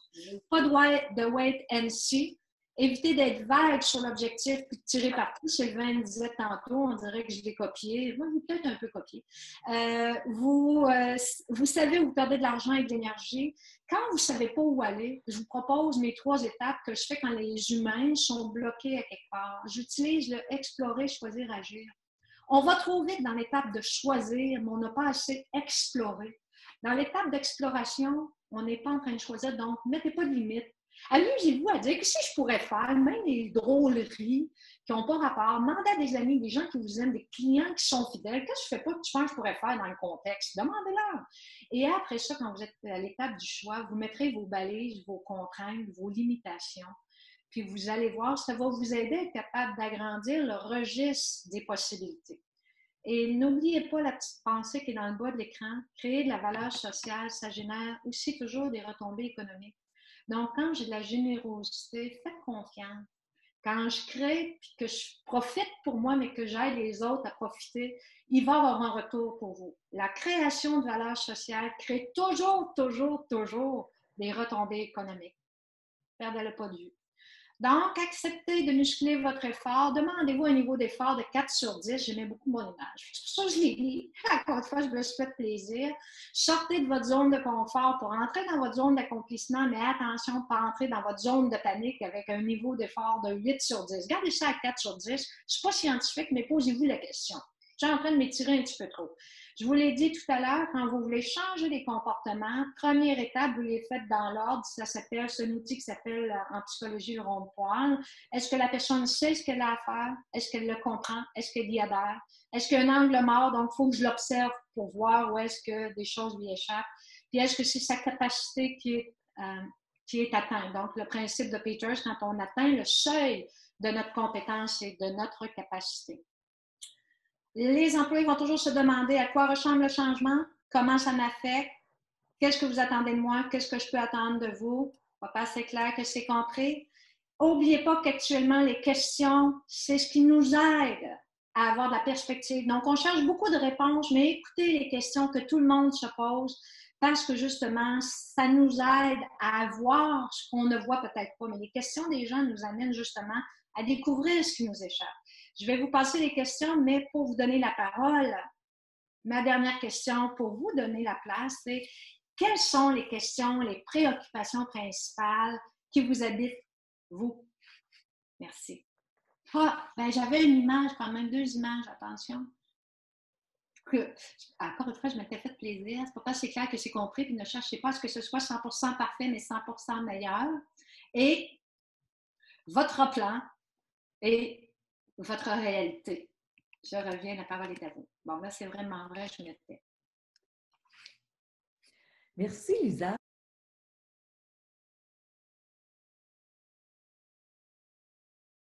Pas de wait and see. Évitez d'être vague sur l'objectif puis de tirer partout. Sylvain disait tantôt, on dirait que je l'ai copié. Moi, j'ai peut-être un peu copié. Vous savez où vous perdez de l'argent et de l'énergie. Quand vous ne savez pas où aller, je vous propose mes 3 étapes que je fais quand les humains sont bloqués à quelque part. J'utilise le explorer, choisir, agir. On va trop vite dans l'étape de choisir, mais on n'a pas assez exploré. Dans l'étape d'exploration, on n'est pas en train de choisir, donc ne mettez pas de limite. Amusez-vous à dire que si je pourrais faire, même des drôleries qui n'ont pas rapport, demandez à des amis, des gens qui vous aiment, des clients qui sont fidèles, qu'est-ce que je ne fais pas que tu penses que je pourrais faire dans le contexte? Demandez-leur. Et après ça, quand vous êtes à l'étape du choix, vous mettrez vos balises, vos contraintes, vos limitations. Puis vous allez voir, ça va vous aider à être capable d'agrandir le registre des possibilités. Et n'oubliez pas la petite pensée qui est dans le bas de l'écran. Créer de la valeur sociale, ça génère aussi toujours des retombées économiques. Donc, quand j'ai de la générosité, faites confiance. Quand je crée et que je profite pour moi, mais que j'aide les autres à profiter, il va y avoir un retour pour vous. La création de valeur sociale crée toujours des retombées économiques. Perdez-le pas de vue. Donc, acceptez de muscler votre effort. Demandez-vous un niveau d'effort de 4 sur 10. J'aimais beaucoup mon image. C'est pour ça que je l'ai mis. Encore une fois, je me suis fait plaisir. Sortez de votre zone de confort pour entrer dans votre zone d'accomplissement, mais attention, pas entrer dans votre zone de panique avec un niveau d'effort de 8 sur 10. Gardez ça à 4 sur 10. Je ne suis pas scientifique, mais posez-vous la question. Je suis en train de m'étirer un petit peu trop. Je vous l'ai dit tout à l'heure, quand vous voulez changer les comportements, première étape, vous les faites dans l'ordre. Ça s'appelle, c'est un outil qui s'appelle en psychologie le rond-poil. Est-ce que la personne sait ce qu'elle a à faire? Est-ce qu'elle le comprend? Est-ce qu'elle y adhère? Est-ce qu'il y a un angle mort? Donc, il faut que je l'observe pour voir où est-ce que des choses lui échappent. Puis, est-ce que c'est sa capacité qui est atteinte? Donc, le principe de Peters, quand on atteint le seuil de notre compétence et de notre capacité. Les employés vont toujours se demander à quoi ressemble le changement, comment ça m'affecte, qu'est-ce que vous attendez de moi, qu'est-ce que je peux attendre de vous. Papa, c'est clair que c'est compris. N'oubliez pas qu'actuellement, les questions, c'est ce qui nous aide à avoir de la perspective. Donc, on cherche beaucoup de réponses, mais écoutez les questions que tout le monde se pose parce que justement, ça nous aide à voir ce qu'on ne voit peut-être pas. Mais les questions des gens nous amènent justement à découvrir ce qui nous échappe. Je vais vous passer les questions, mais pour vous donner la parole, ma dernière question pour vous donner la place, c'est quelles sont les questions, les préoccupations principales qui vous habitent, vous? Merci. Ah, ben j'avais une image, quand même 2 images, attention. Encore une fois, je m'étais fait plaisir. C'est pourquoi c'est clair que c'est compris, puis ne cherchez pas à ce que ce soit 100% parfait, mais 100% meilleur. Et votre plan et votre réalité. Je reviens, la parole est à vous. Bon, là, c'est vraiment vrai, je me tais. Merci, Lisa.